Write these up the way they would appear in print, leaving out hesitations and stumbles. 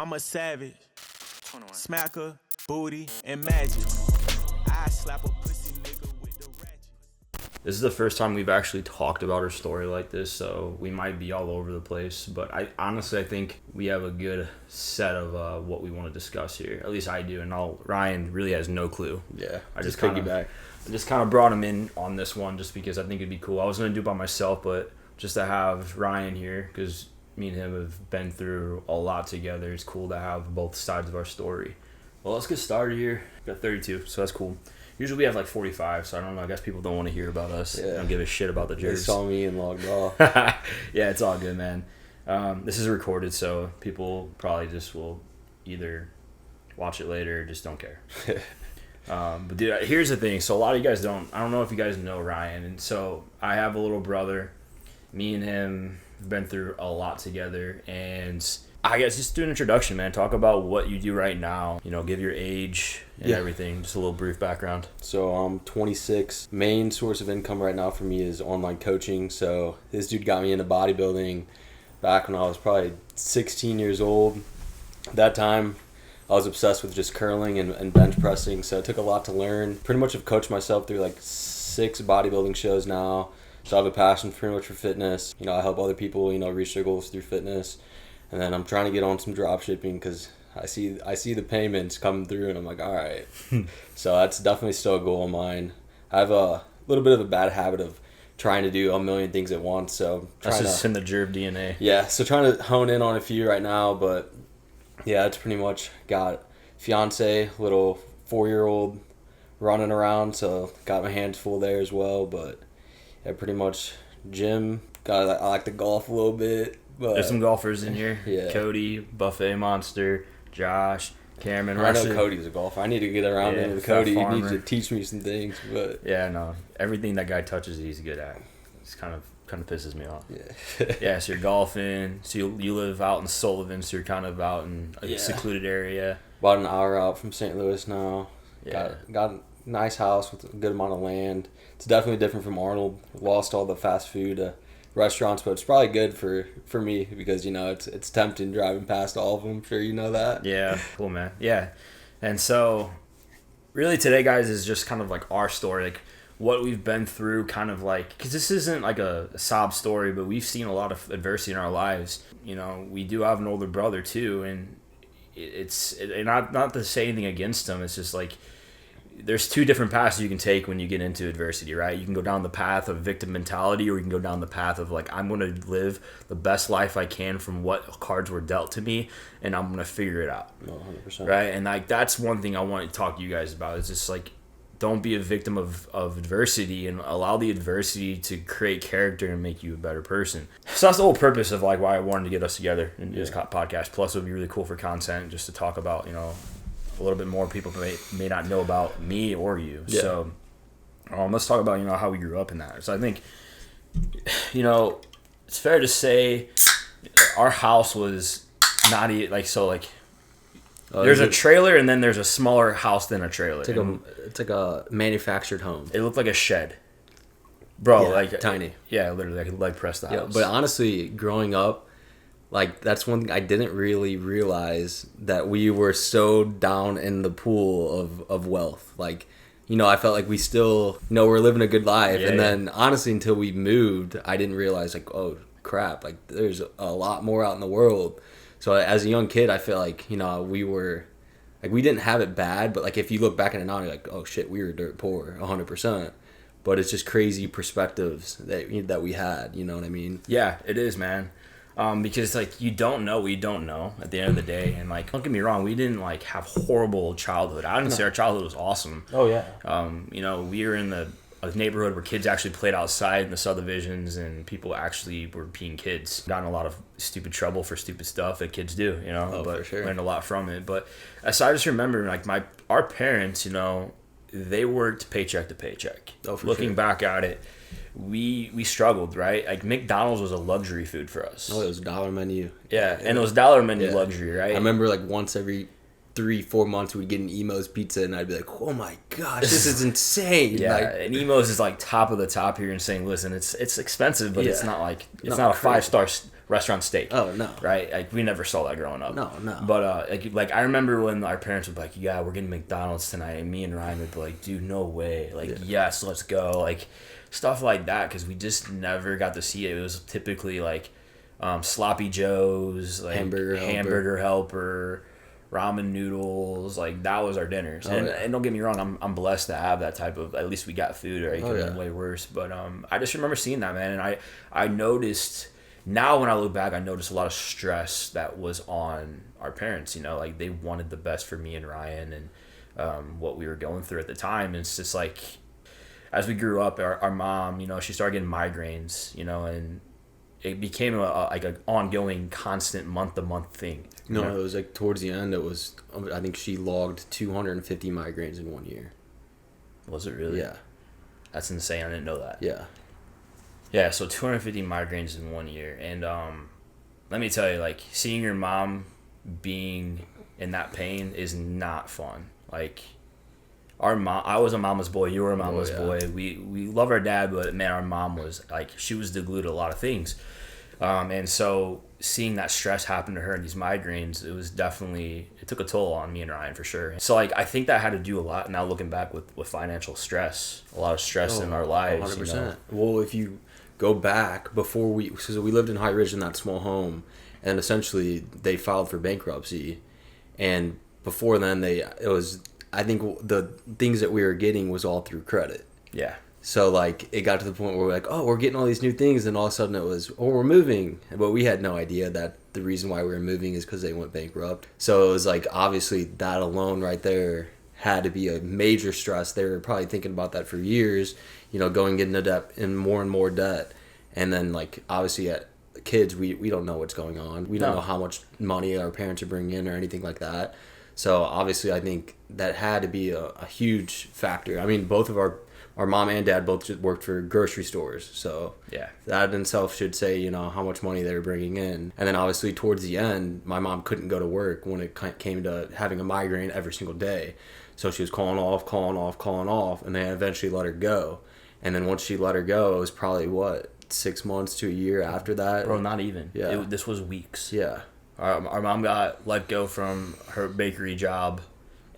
I'm a savage. 21. Smacker, booty, and magic. I slap a pussy nigga with the ratchet. This is the first time we've actually talked about our story like this, so we might be all over the place. But I honestly think we have a good set of what we want to discuss here. At least I do, and Ryan really has no clue. Yeah, I just kind of brought him in on this one just because I think it'd be cool. I was gonna do it by myself, but just to have Ryan here because me and him have been through a lot together. It's cool to have both sides of our story. Well, let's get started here. We got 32, so that's cool. Usually we have like 45, so I don't know. I guess people don't want to hear about us. Yeah. They don't give a shit about the Jourvs. They saw me and logged off. Yeah, it's all good, man. This is recorded, so people probably just will either watch it later or just don't care. But dude, here's the thing. So a lot of you guys I don't know if you guys know Ryan. And so I have a little brother. Me and him have been through a lot together. And I guess just do an introduction, man. Talk about what you do right now. You know, give your age and everything. Just a little brief background. So I'm 26. Main source of income right now for me is online coaching. So this dude got me into bodybuilding back when I was probably 16 years old. At that time, I was obsessed with just curling and bench pressing, so it took a lot to learn. Pretty much have coached myself through like 6 bodybuilding shows now. So I have a passion pretty much for fitness. You know, I help other people, reach their goals through fitness. And then I'm trying to get on some drop shipping because I see the payments coming through and I'm like, all right. So that's definitely still a goal of mine. I have a little bit of a bad habit of trying to do a million things at once. So that's just in the Jourv DNA. Yeah, so trying to hone in on a few right now, but yeah, it's pretty much got fiance, little 4-year-old running around, so got my hands full there as well. But yeah, pretty much gym. I like to golf a little bit. But there's some golfers in here. Yeah. Cody, Buffet Monster, Josh, Cameron. I know Cody's a golfer. I need to get around in with Cody. He needs to teach me some things. But yeah, no, everything that guy touches, he's good at. It's kind of pisses me off. Yeah. Yeah, so you're golfing. So you live out in Sullivan, so you're kind of out in a secluded area. About an hour out from St. Louis now. Yeah. Got a nice house with a good amount of land. It's definitely different from Arnold. Lost all the fast food restaurants, but it's probably good for me because, it's tempting driving past all of them. I'm sure you know that. Yeah. Cool, man. Yeah. And so really today, guys, is just kind of like our story, like what we've been through, kind of like, because this isn't like a sob story, but we've seen a lot of adversity in our lives. We do have an older brother too, and it's not to say anything against him. It's just like there's 2 different paths you can take when you get into adversity, right? You can go down the path of victim mentality, or you can go down the path of like, I'm going to live the best life I can from what cards were dealt to me, and I'm going to figure it out. 100%. Right? And like that's one thing I want to talk to you guys about. It's just like, don't be a victim of adversity, and allow the adversity to create character and make you a better person. So that's the whole purpose of like why I wanted to get us together and do this podcast. Plus, it would be really cool for content just to talk about, a little bit more people may not know about me or you. Yeah. So let's talk about, how we grew up in that. So I think, it's fair to say our house was not there's a trailer and then there's a smaller house than a trailer. It's like a manufactured home. It looked like a shed. Bro, like tiny. Yeah, literally I could leg press the house. But honestly, growing up, like that's one thing I didn't really realize, that we were so down in the pool of wealth. Like, I felt like we still, we're living a good life. And then honestly, until we moved, I didn't realize like, oh crap, like there's a lot more out in the world. So as a young kid, I feel like, we were, like we didn't have it bad, but like if you look back at it now, you're like, oh shit, we were dirt poor, 100%. But it's just crazy perspectives that we had, you know what I mean? Yeah, it is, man. Because like you don't know what you don't know at the end of the day, and like don't get me wrong, we didn't like have horrible childhood. I didn't say our childhood was awesome. Oh yeah. We were in a neighborhood where kids actually played outside in the subdivisions, and people actually were being kids. Got in a lot of stupid trouble for stupid stuff that kids do, but for sure. Learned a lot from it. But so I just remember like our parents, they worked paycheck to paycheck. Oh, for Looking sure. back at it, we struggled, right? Like McDonald's was a luxury food for us. Oh, it was $1 menu. Yeah, and it was $1 menu luxury, right? I remember like once every 3-4 months we'd get an Emo's pizza, and I'd be like, oh my gosh, this is insane. Yeah, like, and Emo's is like top of the top here in St. Louis, and it's expensive, but it's not like it's not a restaurant steak. Oh, no. Right? Like, we never saw that growing up. No. But, like, I remember when our parents would be like, yeah, we're getting McDonald's tonight. And me and Ryan would be like, dude, no way. Like, yes, let's go. Like, stuff like that, because we just never got to see it. It was typically, like, Sloppy Joe's, like, hamburger helper, ramen noodles. Like, that was our dinners. And don't get me wrong, I'm blessed to have that type of, at least we got food, right? It could have been way worse. But I just remember seeing that, man. And I noticed, now when I look back, I noticed a lot of stress that was on our parents, you know, like, they wanted the best for me and Ryan and what we were going through at the time. And it's just like, as we grew up, our mom, you know, she started getting migraines, you know, and it became like an ongoing, constant month-to-month thing. No, it was like towards the end, I think she logged 250 migraines in 1 year. Was it really? Yeah. That's insane. I didn't know that. Yeah. Yeah, so 250 migraines in 1 year. And let me tell you, like, seeing your mom being in that pain is not fun. Like, I was a mama's boy, you were a mama's boy. We love our dad, but man, our mom was like, she was the glue to a lot of things. And so seeing that stress happen to her and these migraines, it took a toll on me and Ryan for sure. So like, I think that had to do a lot, now looking back, with financial stress, a lot of stress in our lives. 100%. You know? Well, if you go back before so we lived in High Ridge in that small home, and essentially they filed for bankruptcy, and before then I think the things that we were getting was all through credit. Yeah. So, like, it got to the point where we're like, oh, we're getting all these new things, and all of a sudden it was, oh, we're moving. But we had no idea that the reason why we were moving is because they went bankrupt. So it was like, obviously, that alone right there had to be a major stress. They were probably thinking about that for years, you know, going into debt and more debt. And then, like, obviously, at kids, we don't know what's going on. We don't know how much money our parents are bringing in or anything like that. So obviously, I think that had to be a huge factor. I mean, both of our mom and dad both worked for grocery stores. So yeah, that in itself should say, you know, how much money they were bringing in. And then obviously towards the end, my mom couldn't go to work when it came to having a migraine every single day. So she was calling off, and they eventually let her go. And then once she let her go, it was probably, 6 months to a year after that? Bro, not even. Yeah. This was weeks. Yeah. Our mom got let go from her bakery job,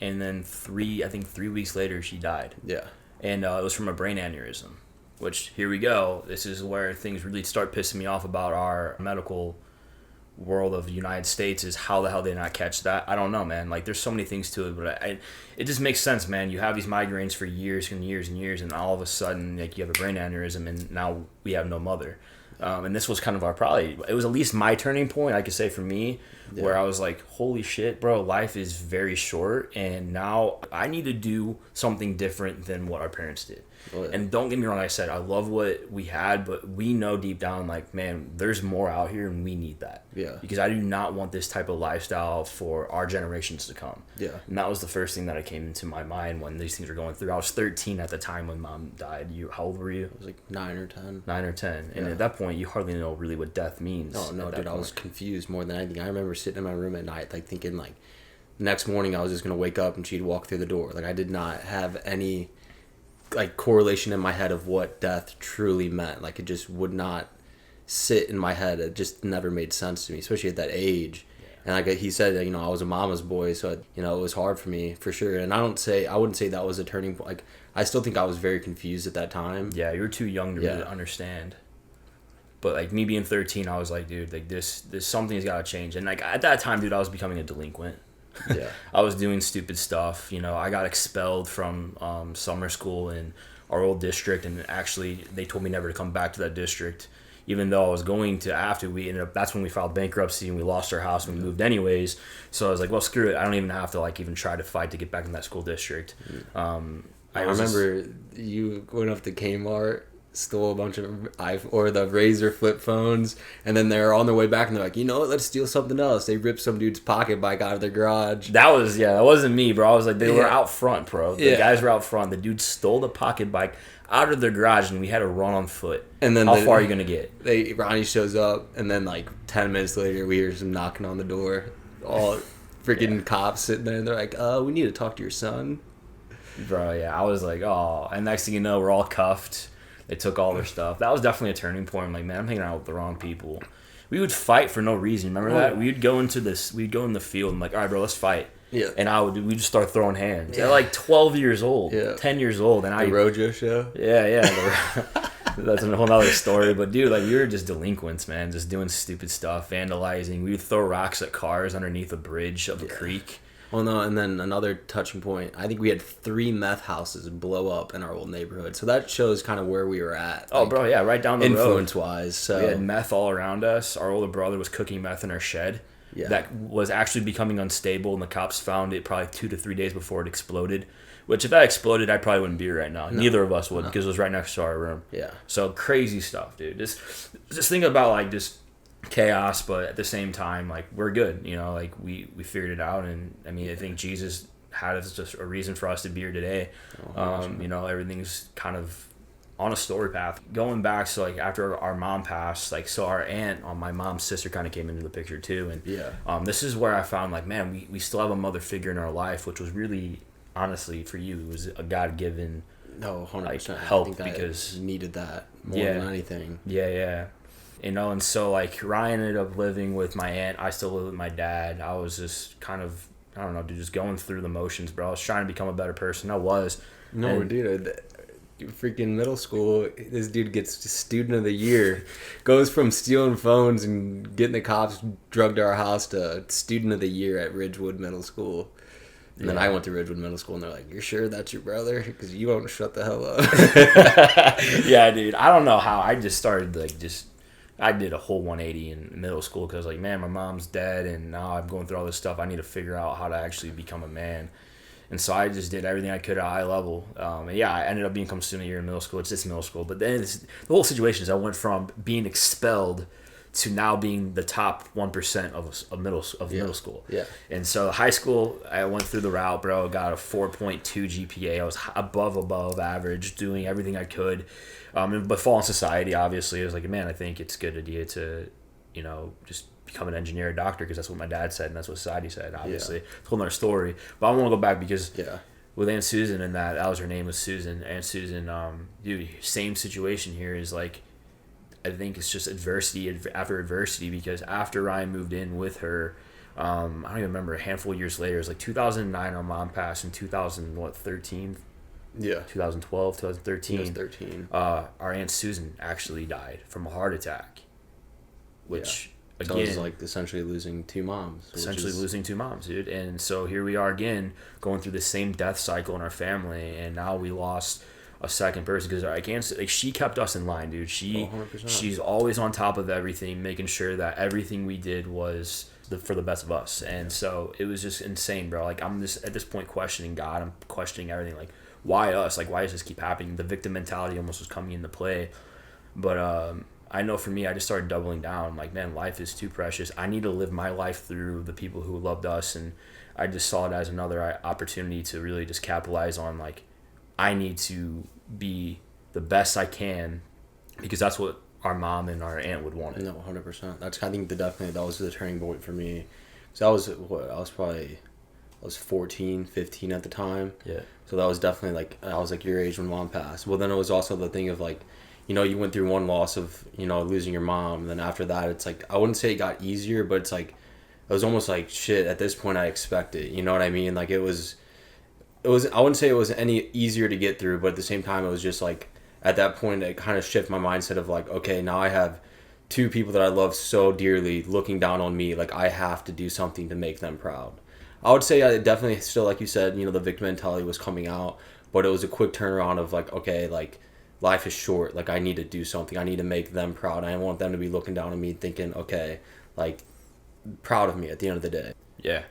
and then 3 weeks later she died. Yeah. And it was from a brain aneurysm, which, here we go. This is where things really start pissing me off about our medical world of the United States, is how the hell did they not catch that? I don't know, man. Like, there's so many things to it, but it just makes sense, man. You have these migraines for years and years and years, and all of a sudden, like, you have a brain aneurysm, and now we have no mother. And this was kind of it was at least my turning point, I could say, for me, where I was like, holy shit, bro, life is very short, and now I need to do something different than what our parents did. Oh, yeah. And don't get me wrong, like I said, I love what we had, but we know deep down, like, man, there's more out here, and we need that. Yeah. Because I do not want this type of lifestyle for our generations to come. Yeah. And that was the first thing that came into my mind when these things were going through. I was 13 at the time when mom died. How old were you? I was like 9 or 10. 9 or 10. And at that point, you hardly know really what death means. Oh, no, dude, I was confused more than anything. I remember sitting in my room at night, like, thinking, like, next morning I was just going to wake up and she'd walk through the door. Like, I did not have any, like, correlation in my head of what death truly meant. Like, it just would not sit in my head. It just never made sense to me, especially at that age. And like he said, you know, I was a mama's boy, so, you know, it was hard for me for sure. And I wouldn't say that was a turning point. Like, I still think I was very confused at that time. Yeah, you were too young to really understand. But, like, me being 13, I was like, dude, like, this something's got to change. And, like, at that time, dude, I was becoming a delinquent. Yeah. I was doing stupid stuff. You know, I got expelled from summer school in our old district, and actually they told me never to come back to that district, even though I was going to. After we ended up, that's when we filed bankruptcy and we lost our house and we moved anyways. So I was like, well, screw it. I don't even have to, like, even try to fight to get back in that school district. I remember you went up to Kmart, stole a bunch of the Razor flip phones, and then they're on their way back and they're like, you know what, let's steal something else. They ripped some dude's pocket bike out of their garage. That wasn't me, bro. I was like, they were out front, bro. The guys were out front. The dude stole the pocket bike out of their garage, and we had to run on foot. And then how far are you gonna get? Ronnie shows up, and then like 10 minutes later we hear some knocking on the door. All freaking cops sitting there, and they're like, we need to talk to your son. Bro, yeah, I was like, oh. And next thing you know, we're all cuffed. They took all their stuff. That was definitely a turning point. I'm like, man, I'm hanging out with the wrong people. we would fight for no reason. Remember Oh. that? We'd go in the field and like, all right, bro, let's fight. Yeah. And we'd just start throwing hands. At like 12 years old, 10 years old. And the Rojo show? Yeah. That's a whole other story. But, dude, like, we were just delinquents, man, just doing stupid stuff, vandalizing. We would throw rocks at cars underneath a bridge of a creek. Well, no, and then another touching point. I think we had 3 meth houses blow up in our old neighborhood. So that shows kind of where we were at. Oh, bro, yeah, right down the road. Influence-wise. So. We had meth all around us. Our older brother was cooking meth in our shed. Yeah. That was actually becoming unstable, and the cops found it probably 2 to 3 days before it exploded. Which, if that exploded, I probably wouldn't be here right now. No. Neither of us would, because it was right next to our room. Yeah. So, crazy stuff, dude. Just think about, like, just chaos, but at the same time, like, we're good. You know, like, we figured it out, and, I mean, I think Jesus had us just a reason for us to be here today. You know, everything's kind of on a story path. Going back, so, like, after our mom passed, like, so our aunt, my mom's sister, kind of came into the picture, too. And this is where I found, like, man, we still have a mother figure in our life, which was really... honestly, for you, it was a God-given 100%. like, help, I think because I needed that more than anything. Yeah. You know, and so, like, Ryan ended up living with my aunt. I still live with my dad. I was just kind of, I don't know, dude, just going through the motions, bro. I was trying to become a better person. I was. No, dude, freaking middle school, this dude gets student of the year, goes from stealing phones and getting the cops drugged to our house to student of the year at Ridgewood Middle School. And then I went to Ridgewood Middle School, and they're like, "You're sure that's your brother? Because you won't shut the hell up." Yeah, dude. I don't know how. I just started, like, I did a whole 180 in middle school, because I was like, man, my mom's dead, and now I'm going through all this stuff. I need to figure out how to actually become a man. And so I just did everything I could at a high level. And yeah, I ended up becoming student of the year in middle school. It's just middle school. But then the whole situation is I went from being expelled to now being the top 1% of middle school. Yeah. And so high school, I went through the route, bro. Got a 4.2 GPA. I was above average, doing everything I could. But fall in society, obviously, I was like, man, I think it's a good idea to, you know, just become an engineer or doctor, because that's what my dad said and that's what society said, obviously. It's a whole nother story. But I want to go back because with Aunt Susan and that was her name, was Susan. Aunt Susan, dude, same situation here is like, I think it's just adversity after adversity, because after Ryan moved in with her, I don't even remember, a handful of years later, it was like 2009, our mom passed. In 2013? Yeah. 2012, 2013. Our Aunt Susan actually died from a heart attack, which... So it was like essentially losing 2 moms. Losing 2 moms, dude. And so here we are again, going through the same death cycle in our family, and now we lost a second person, because I can't, like, she kept us in line, dude. She's always on top of everything, making sure that everything we did was for the best of us. And so it was just insane, bro. Like, I'm just at this point questioning God. I'm questioning everything. Like, why us? Like, why does this keep happening? The victim mentality almost was coming into play. But I know for me, I just started doubling down. Like, man, life is too precious. I need to live my life through the people who loved us. And I just saw it as another opportunity to really just capitalize on, like, I need to be the best I can, because that's what our mom and our aunt would want. No, 100%. That's, I think, that was the turning point for me. Because I was 14, 15 at the time. Yeah. So that was definitely, like, I was like your age when mom passed. Well, then it was also the thing of, like, you know, you went through one loss of, you know, losing your mom. And then after that, it's like, I wouldn't say it got easier, but it's like, it was almost like, shit, at this point I expect it. You know what I mean? Like, it was, I wouldn't say it was any easier to get through, but at the same time, it was just like, at that point, it kind of shifted my mindset of like, okay, now I have 2 people that I love so dearly looking down on me. Like, I have to do something to make them proud. I would say I definitely still, like you said, you know, the victim mentality was coming out, but it was a quick turnaround of like, okay, like, life is short. Like, I need to do something. I need to make them proud. I want them to be looking down on me thinking, okay, like, proud of me at the end of the day. Yeah.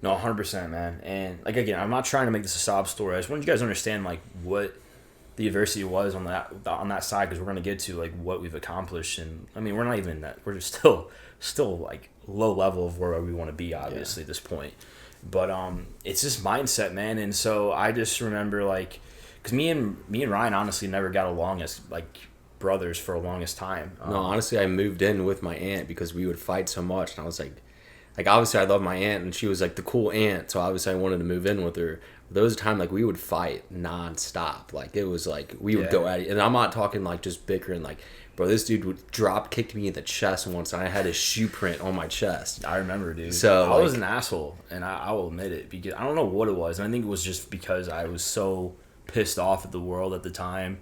No, 100%, man. And, like, again, I'm not trying to make this a sob story. I just want you guys to understand, like, what the adversity was on that side, because we're going to get to, like, what we've accomplished. And, I mean, we're not even that. We're just still like, low level of where we want to be, obviously, at this point. But it's just mindset, man. And so I just remember, like, because me and Ryan honestly never got along as, like, brothers for the longest time. No, honestly, I moved in with my aunt because we would fight so much. And I was like, obviously I love my aunt, and she was like the cool aunt, so obviously I wanted to move in with her. But there was a time like we would fight nonstop. Like, it was like we would go at it, and I'm not talking like just bickering. Like, Bro, this dude would drop kicked me in the chest once, and I had his shoe print on my chest. I remember, dude. So I was an asshole, and I will admit it, because I don't know what it was. And I think it was just because I was so pissed off at the world at the time,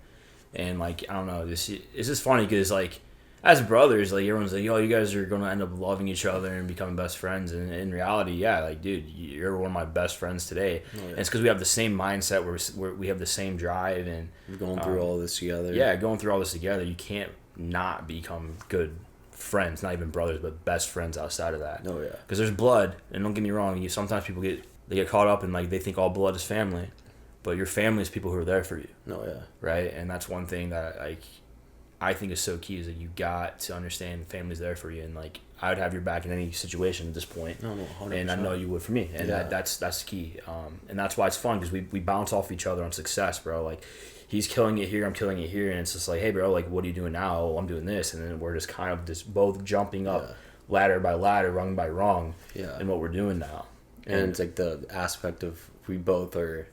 and like, I don't know, it's just funny because like, as brothers, like, everyone's like, yo, you guys are gonna end up loving each other and becoming best friends, and in reality, yeah, like, dude, you're one of my best friends today. And it's because we have the same mindset, we have the same drive, and we're going through all this together. Yeah, going through all this together, you can't not become good friends, not even brothers, but best friends outside of that. Oh yeah, because there's blood, and don't get me wrong, sometimes people get caught up in, like, they think all blood is family, but your family is people who are there for you. Oh yeah, right? And that's one thing that, like, I think is so key, is that you got to understand family's there for you, and like, I would have your back in any situation at this point. No, 100%. And I know you would for me, and that's key. And that's why it's fun, because we bounce off each other on success, bro. Like, he's killing it here, I'm killing it here, and it's just like, hey, bro, like, what are you doing now? Oh, I'm doing this, and then we're just kind of just both jumping up ladder by ladder, rung by rung, in what we're doing now. And it's like the aspect of we both are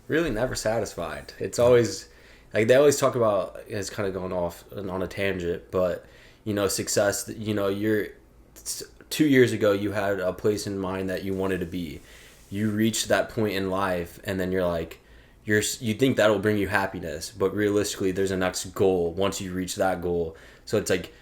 really never satisfied. It's always like they always talk about, it's kind of going off on a tangent, but success, you're 2 years ago you had a place in mind that you wanted to be. You reached that point in life, and then you're like, you think that'll bring you happiness, but realistically there's a next goal once you reach that goal. So it's like,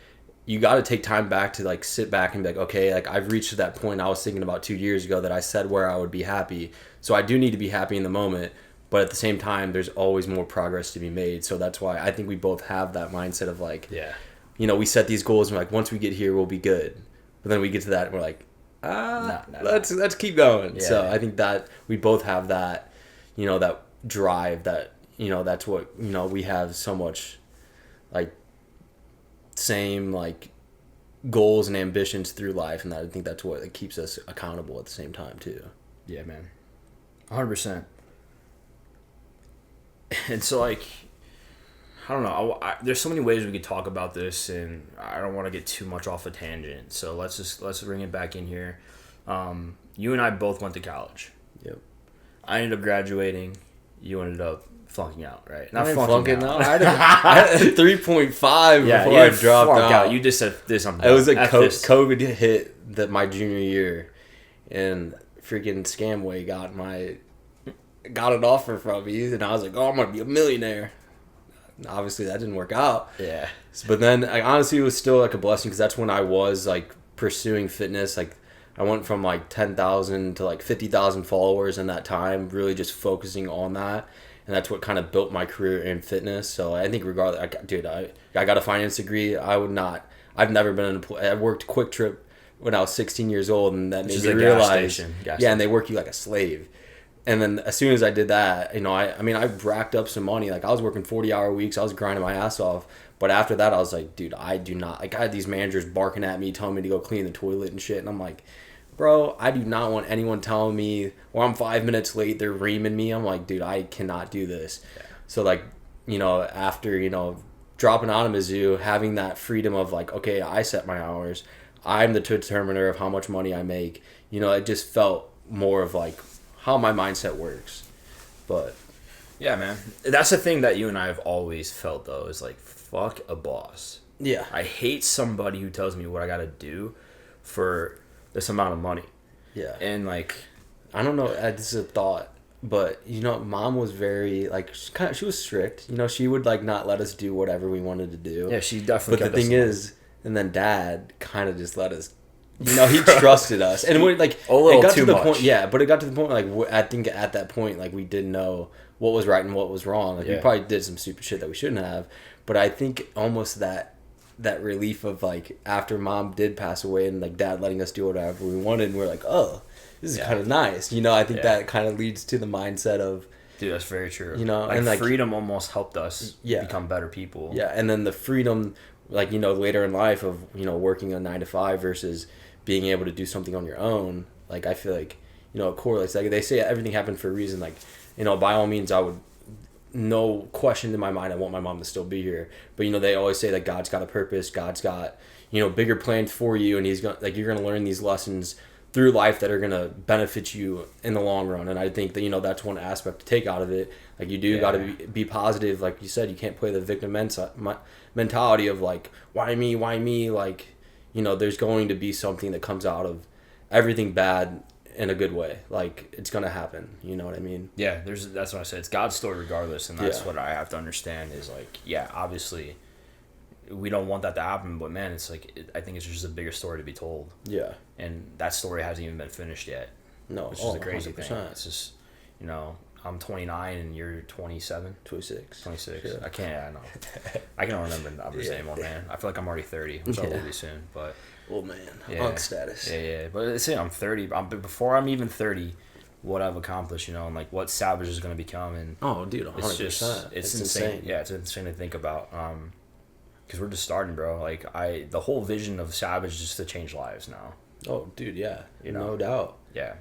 you got to take time back to like sit back and be like, okay, like, I've reached that point I was thinking about 2 years ago that I said where I would be happy. So I do need to be happy in the moment, but at the same time, there's always more progress to be made. So that's why I think we both have that mindset of like, we set these goals and we're like, once we get here, we'll be good. But then we get to that and we're like, let's keep going. Yeah. So I think that we both have that, that drive, that, that's what, we have so much like same like goals and ambitions through life. And that, I think that's what like, keeps us accountable at the same time too. Yeah, man. 100%. And so, like, I don't know. There's so many ways we could talk about this, and I don't want to get too much off a tangent. So let's bring it back in here. You and I both went to college. Yep. I ended up graduating. You ended up flunking out, right? Not flunking out. I had a 3.5 before I dropped out. You just said this. It was like COVID hit my junior year, and freaking Scamway got an offer from me, and I was like, oh, I'm gonna be a millionaire. Obviously that didn't work out. Yeah. But then honestly it was still like a blessing, because that's when I was like pursuing fitness. Like, I went from like 10,000 to like 50,000 followers in that time, really just focusing on that, and that's what kind of built my career in fitness. So I think regardless, I got a finance degree. I've never been I worked Quick Trip when I was 16 years old, and that made me realize and they work you like a slave. And then as soon as I did that, I racked up some money. Like, I was working 40-hour weeks. I was grinding my ass off. But after that, I was like, dude, I do not. Like, I had these managers barking at me, telling me to go clean the toilet and shit. And I'm like, bro, I do not want anyone telling me, or I'm 5 minutes late, they're reaming me. I'm like, dude, I cannot do this. Yeah. So, like, after, dropping out of Mizzou, having that freedom of like, okay, I set my hours. I'm the determiner of how much money I make. It just felt more of like how my mindset works. But yeah, man, that's the thing that you and I have always felt, though, is like, fuck a boss. Yeah, I hate somebody who tells me what I gotta do for this amount of money. Yeah. And like, I don't know, this is a thought, but Mom was very like, she was strict. She would like not let us do whatever we wanted to do. Yeah, she definitely. But the thing is, and then Dad kind of just let us. He trusted us, and when like a little it got too to the much. point, but it got to the point like I think at that point like we didn't know what was right and what was wrong. Like we probably did some stupid shit that we shouldn't have, but I think almost that relief of like after Mom did pass away and like Dad letting us do whatever we wanted, and we're like, oh, this is kind of nice. I think that kind of leads to the mindset of. Dude, that's very true. Like, and like freedom almost helped us become better people. Yeah, and then the freedom, like later in life of working a 9 to 5 versus being able to do something on your own. Like I feel like it correlates. Like they say everything happened for a reason. Like by all means, I would no question in my mind I want my mom to still be here. But they always say that God's got a purpose. God's got bigger plans for you, and He's gonna you're gonna learn these lessons through life that are going to benefit you in the long run. And I think that, that's one aspect to take out of it. Like, you do got to be positive. Like you said, you can't play the victim mentality of like, why me? Like, there's going to be something that comes out of everything bad in a good way. Like, it's going to happen. You know what I mean? Yeah, that's what I said. It's God's story regardless. And that's what I have to understand is like, obviously we don't want that to happen, but man, it's like, I think it's just a bigger story to be told. Yeah. And that story hasn't even been finished yet. No. Which is the crazy 100%. thing. It's just, I'm 29 and you're 27? 26. 26. Yeah. I can't, I can't remember the numbers anymore, man. I feel like I'm already 30, which I will be soon, but. Old man. Yeah. Status. Yeah. But let's say I'm 30. Before I'm even 30, what I've accomplished, and like what Savage is going to become. And oh, dude, 100%. It's just, it's insane. Yeah, it's insane to think about. Because we're just starting, bro. Like, the whole vision of Savage is just to change lives now. Oh, dude, yeah. No doubt. Yeah.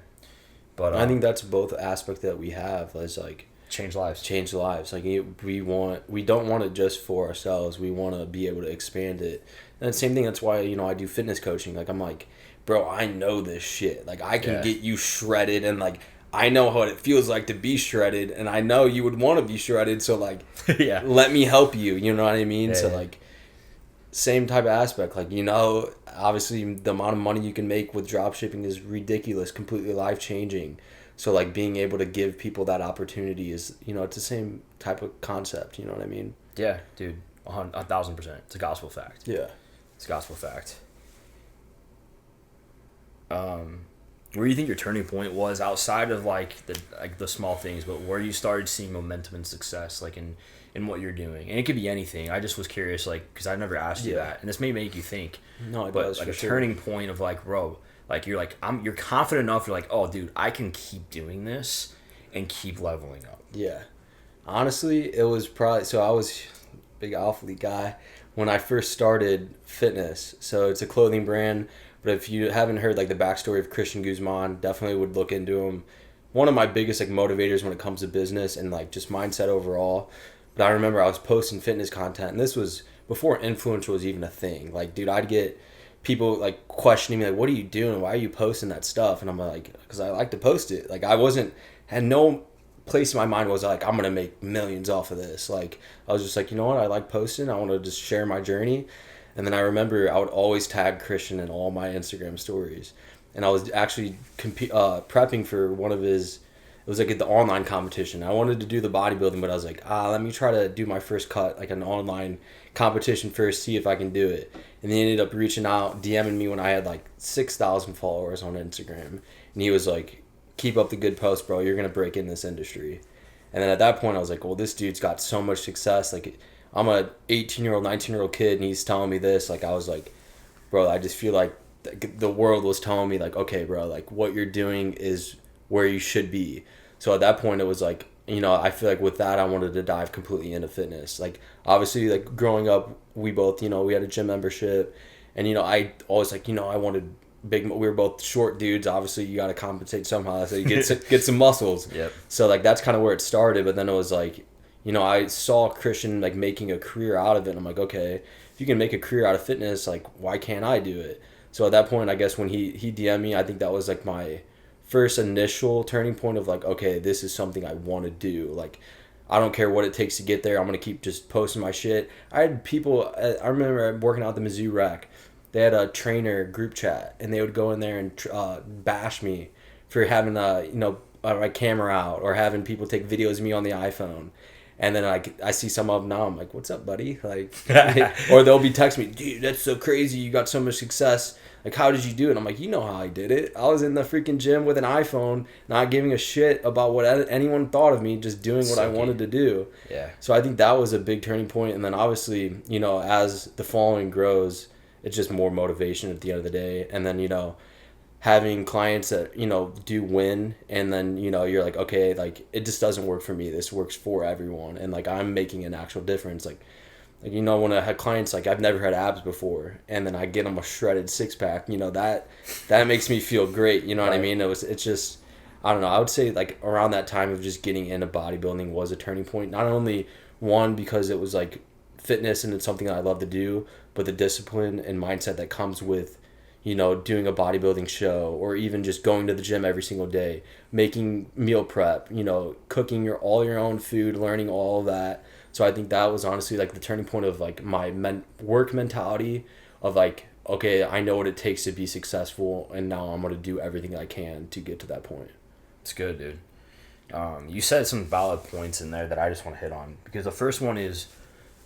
But I think that's both aspect that we have is like change lives. Like, we don't want it just for ourselves. We want to be able to expand it. And the same thing, that's why, I do fitness coaching. Like, I'm like, bro, I know this shit. Like, I can get you shredded, and like, I know what it feels like to be shredded, and I know you would want to be shredded, so like, let me help you. You know what I mean? Like, same type of aspect. Like, obviously the amount of money you can make with drop shipping is ridiculous, completely life changing. So like, being able to give people that opportunity is, it's the same type of concept. You know what I mean? Yeah, dude, 1,000%. It's a gospel fact. Yeah, it's a gospel fact. Where do you think your turning point was outside of like the small things, but where you started seeing momentum and success, like in what you're doing? And it could be anything. I just was curious, like, because I've never asked you that, and this may make you think. No, it but does, like a sure. turning point of like, bro, like you're confident enough. You're like, oh, dude, I can keep doing this and keep leveling up. Yeah, honestly, it was probably I was a big athlete guy when I first started fitness. So it's a clothing brand. But if you haven't heard like the backstory of Christian Guzman, definitely would look into him. One of my biggest like motivators when it comes to business and like just mindset overall. But I remember I was posting fitness content, and this was before influencer was even a thing. Like, dude, I'd get people like questioning me, like, "What are you doing? Why are you posting that stuff?" And I'm like, "Because I like to post it." Like, had no place in my mind was like, I'm gonna make millions off of this. Like, I was just like, you know what? I like posting. I want to just share my journey. And then I remember I would always tag Christian in all my Instagram stories. And I was actually prepping for one of his, it was like the online competition. I wanted to do the bodybuilding, but I was like, let me try to do my first cut, like an online competition first, see if I can do it. And he ended up reaching out, DMing me when I had like 6,000 followers on Instagram. And he was like, keep up the good posts, bro. You're going to break in this industry. And then at that point, I was like, well, this dude's got so much success. Like, I'm a 18-year-old, 19-year-old kid, and he's telling me this. Like, I was like, bro, I just feel like the world was telling me, like, okay, bro, like, what you're doing is where you should be. So at that point, it was like, I feel like with that, I wanted to dive completely into fitness. Like, obviously, like, growing up, we both, we had a gym membership. And, I always, like, I wanted we were both short dudes. Obviously, you got to compensate somehow. So you get some muscles. Yep. So, like, that's kind of where it started. But then it was like, I saw Christian like making a career out of it. And I'm like, okay, if you can make a career out of fitness, like, why can't I do it? So at that point, I guess when he DM'd me, I think that was like my first initial turning point of like, okay, this is something I want to do. Like, I don't care what it takes to get there. I'm going to keep just posting my shit. I had people, I remember working out the Mizzou rack. They had a trainer group chat, and they would go in there and bash me for having my camera out or having people take videos of me on the iPhone. And then I see some of them now. I'm like, "What's up, buddy?" Like, or they'll be texting me, "Dude, that's so crazy. You got so much success. Like, how did you do it?" I'm like, "You know how I did it. I was in the freaking gym with an iPhone, not giving a shit about what anyone thought of me, just doing what I wanted to do." Yeah. So I think that was a big turning point. And then obviously, as the following grows, it's just more motivation at the end of the day. And then, having clients that, do win, and then, you're like, okay, like, it just doesn't work for me. This works for everyone. And like, I'm making an actual difference. Like, when I had clients, like, I've never had abs before, and then I get them a shredded 6-pack, that makes me feel great. You know what I mean? It's just, I don't know. I would say like around that time of just getting into bodybuilding was a turning point. Not only one, because it was like fitness and it's something that I love to do, but the discipline and mindset that comes with, doing a bodybuilding show, or even just going to the gym every single day, making meal prep, cooking all your own food, learning all of that. So I think that was honestly like the turning point of like my work mentality of like, okay, I know what it takes to be successful, and now I'm going to do everything I can to get to that point. It's good, dude. You said some valid points in there that I just want to hit on, because the first one is,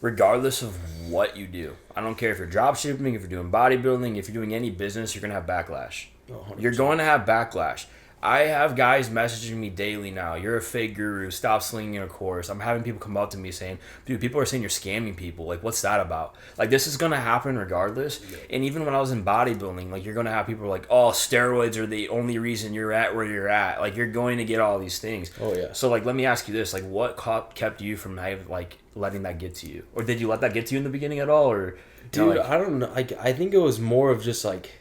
regardless of what you do, I don't care if you're drop shipping, if you're doing bodybuilding, if you're doing any business, you're going to have backlash. 100%. You're going to have backlash. I have guys messaging me daily now, you're a fake guru, stop slinging a course. I'm having people come up to me saying, dude, people are saying you're scamming people. Like, what's that about? Like, this is going to happen regardless. Yeah. And even when I was in bodybuilding, like, you're going to have people like, oh, steroids are the only reason you're at where you're at. Like, you're going to get all these things. Oh, yeah. So, like, let me ask you this. Like, what kept you from, like, letting that get to you? Or did you let that get to you in the beginning at all? Or, dude, I don't know. Like, I think it was more of just, like,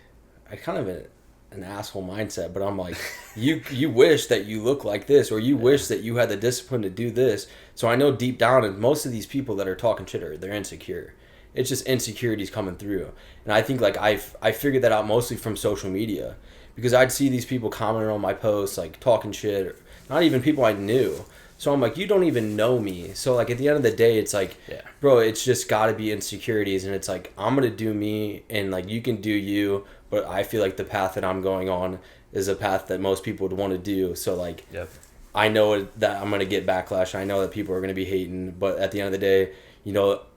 I kind of an asshole mindset, but I'm like, you wish that you look like this, or you wish that you had the discipline to do this. So I know deep down, and most of these people that are talking shit they're insecure. It's just insecurities coming through. And I think like I figured that out mostly from social media, because I'd see these people commenting on my posts, like talking shit, or not even people I knew. So I'm like, you don't even know me. So like at the end of the day, it's like, bro, it's just got to be insecurities, and it's like, I'm gonna do me, and like you can do you. But I feel like the path that I'm going on is a path that most people would want to do. So, like, I know that I'm going to get backlash. I know that people are going to be hating. But at the end of the day,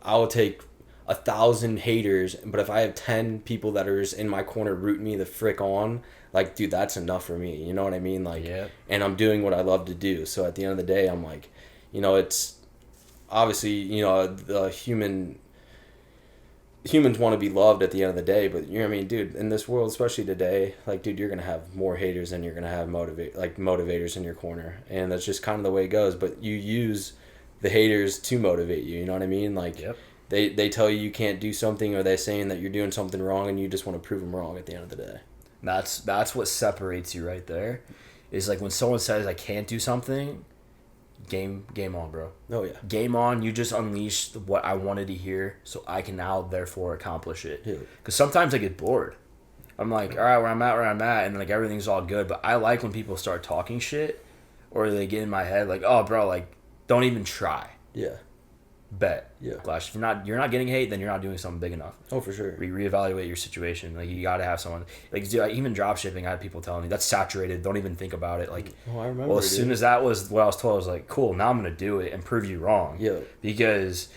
I will take 1,000 haters. But if I have 10 people that are just in my corner rooting me the frick on, like, dude, that's enough for me. You know what I mean? Like, and I'm doing what I love to do. So at the end of the day, I'm like, it's obviously, the humans want to be loved at the end of the day, but dude, in this world, especially today, like, dude, you're gonna have more haters than you're gonna have motivators in your corner, and that's just kind of the way it goes. But you use the haters to motivate you. You know what I mean? Like, they tell you can't do something, or they're saying that you're doing something wrong, and you just want to prove them wrong at the end of the day. That's what separates you right there. Is like when someone says I can't do something. Game on, bro. Oh, yeah. Game on. You just unleashed what I wanted to hear, so I can now, therefore, accomplish it. Because sometimes I get bored. I'm like, all right, where I'm at, and, like, everything's all good. But I like when people start talking shit, or they get in my head, like, oh, bro, like, don't even try. Yeah. Bet. Yeah. Glash, if you're not getting hate, then you're not doing something big enough. Oh, for sure. Reevaluate your situation. Like, you gotta have someone. Like, dude, even drop shipping, I had people telling me that's saturated. Don't even think about it. Like, I remember. Well, as soon as that was what I was told, I was like, cool. Now I'm gonna do it and prove you wrong. Yeah.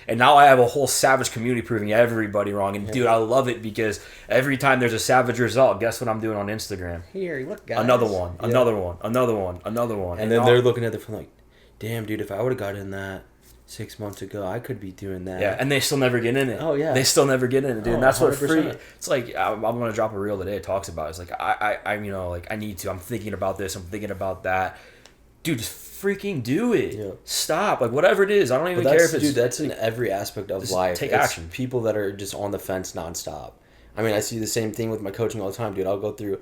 And now I have a whole savage community proving everybody wrong. And dude, I love it, because every time there's a savage result, guess what I'm doing on Instagram? Here, look, guys. Another one. And then they're looking at the phone like, damn, dude, if I would have got in that 6 months ago, I could be doing that. Yeah, and they still never get in it. Oh, yeah. They still never get in it, dude. And that's 100%. What free. It's like, I'm going to drop a reel today. It talks about it. It's like, I need to. I'm thinking about this. I'm thinking about that. Dude, just freaking do it. Yeah. Stop. Like, whatever it is. I don't even care if it's... Dude, that's in every aspect of life. Take action. People that are just on the fence nonstop. I mean, I see the same thing with my coaching all the time, dude. I'll go through...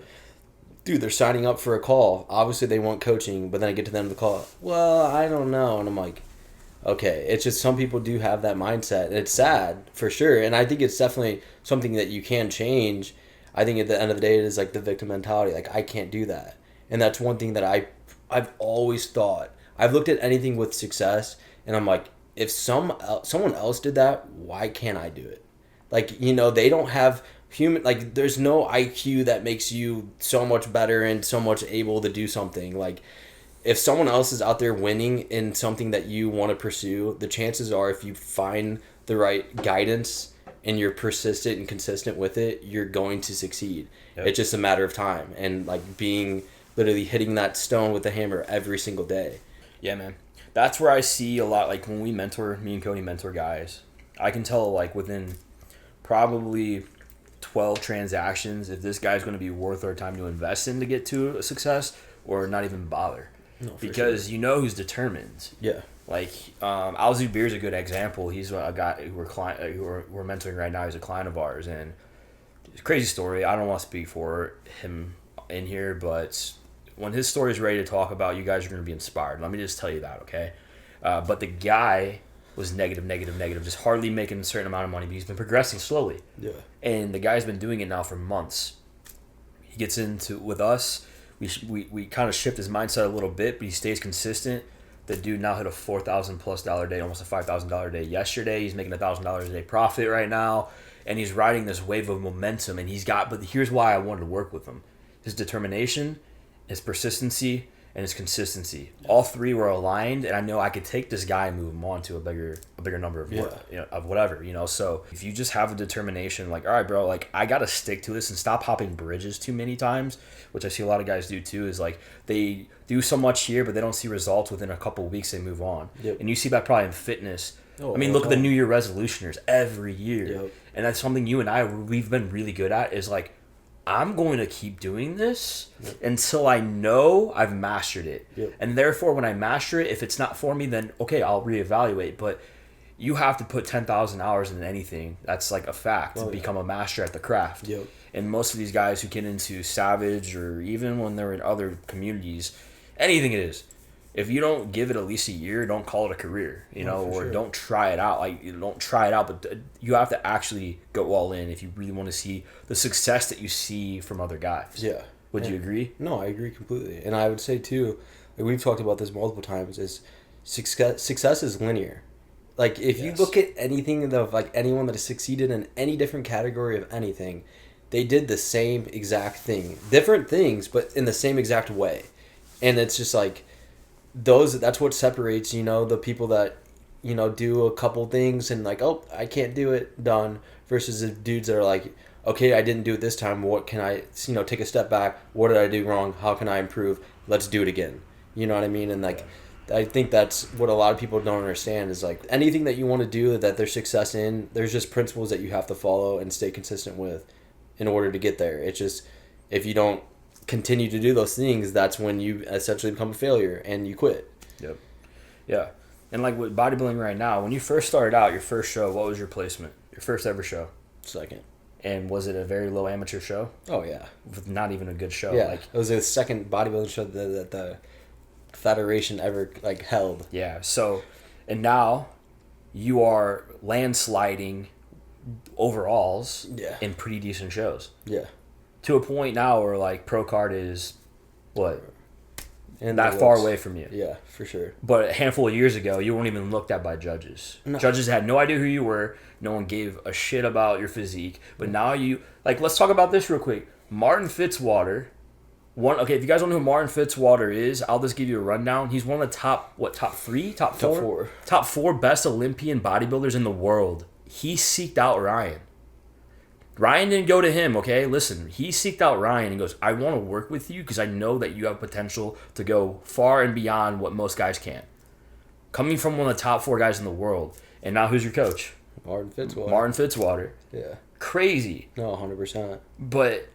Dude, they're signing up for a call. Obviously, they want coaching, but then I get to the end of the call. Well, I don't know. And I'm like... Okay, it's just some people do have that mindset, and it's sad for sure. And I think it's definitely something that you can change. I think at the end of the day, it is like the victim mentality. Like, I can't do that, and that's one thing that I've always thought. I've looked at anything with success, and I'm like, if someone else did that, why can't I do it? Like, they don't have there's no IQ that makes you so much better and so much able to do something. Like, if someone else is out there winning in something that you want to pursue, the chances are, if you find the right guidance and you're persistent and consistent with it, you're going to succeed. Yep. It's just a matter of time, and like literally hitting that stone with the hammer every single day. Yeah, man. That's where I see a lot, like when me and Cody mentor guys, I can tell like within probably 12 transactions if this guy's going to be worth our time to invest in to get to a success, or not even bother. No, because sure. Who's determined. Yeah. Like, Alzu Beer's a good example. He's a guy who we're mentoring right now. He's a client of ours, and it's a crazy story. I don't want to speak for him in here, but when his story is ready to talk about, you guys are going to be inspired. Let me just tell you that, okay? But the guy was negative, just hardly making a certain amount of money, but he's been progressing slowly. Yeah. And the guy's been doing it now for months. He gets into with us. We kind of shift his mindset a little bit, but he stays consistent. The dude now hit a $4,000+ day, almost a $5,000 day yesterday. He's making $1,000 a day profit right now, and he's riding this wave of momentum. And but here's why I wanted to work with him: his determination, his persistency, and his consistency. All three were aligned, and I know I could take this guy and move him on to a bigger number of work, of whatever, So if you just have a determination, like, all right, bro, like, I gotta stick to this and stop hopping bridges too many times, which I see a lot of guys do too, is like they do so much here, but they don't see results within a couple of weeks. They move on, and you see that probably in fitness. Look at the New Year resolutioners every year, and that's something you and we've been really good at. Is like, I'm going to keep doing this until I know I've mastered it. And therefore, when I master it, if it's not for me, then okay, I'll reevaluate. But you have to put 10,000 hours into anything. That's like a fact to become a master at the craft. And most of these guys who get into Savage, or even when they're in other communities, anything it is, if you don't give it at least a year, don't call it a career, don't try it out. Like, don't try it out, but you have to actually go all in if you really want to see the success that you see from other guys. Would you agree? No, I agree completely. And I would say too, like we've talked about this multiple times, is success is linear. Like, if you look at anything of like anyone that has succeeded in any different category of anything, they did the same exact thing, different things, but in the same exact way. And it's just like, that's what separates, the people that, do a couple things and like, oh, I can't do it, done, versus the dudes that are like, okay, I didn't do it this time, what can I, take a step back, what did I do wrong, how can I improve, let's do it again, you know what I mean? And like, I think that's what a lot of people don't understand, is like, anything that you want to do that there's success in, there's just principles that you have to follow and stay consistent with in order to get there. It's just, if you don't continue to do those things, that's when you essentially become a failure and you quit. And like with bodybuilding right now, when you first started out, your first show, what was your placement? Your first ever show? Second. And was it a very low amateur show? Oh yeah, with not even a good show. It was the second bodybuilding show that the federation ever like held. So, and now you are landsliding overalls in pretty decent shows. To a point now where like pro card is what? And that far away from you. Yeah, for sure. But a handful of years ago, you weren't even looked at by judges. No. Judges had no idea who you were. No one gave a shit about your physique. But now let's talk about this real quick. Martin Fitzwater. If you guys don't know who Martin Fitzwater is, I'll just give you a rundown. He's one of the top four best Olympian bodybuilders in the world. He seeked out Ryan. Ryan didn't go to him, okay? Listen, he seeked out Ryan and goes, I want to work with you because I know that you have potential to go far and beyond what most guys can. Coming from one of the top 4 guys in the world. And now who's your coach? Martin Fitzwater. Yeah. Crazy. No, 100%. But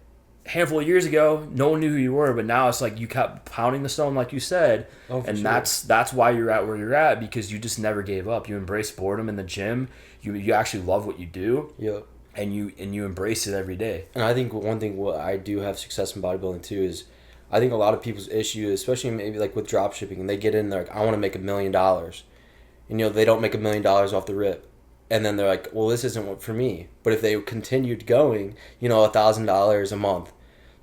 a handful of years ago, no one knew who you were, but now it's like you kept pounding the stone like you said. And that's why you're at where you're at, because you just never gave up. You embraced boredom in the gym. You actually love what you do. Yep. And you embrace it every day. And I think one thing what I do have success in bodybuilding too is, I think a lot of people's issue, especially maybe like with drop shipping, and they get in, they're like, I want to make $1 million, and they don't make $1 million off the rip, and then they're like, well, this isn't for me. But if they continued going, $1,000 a month,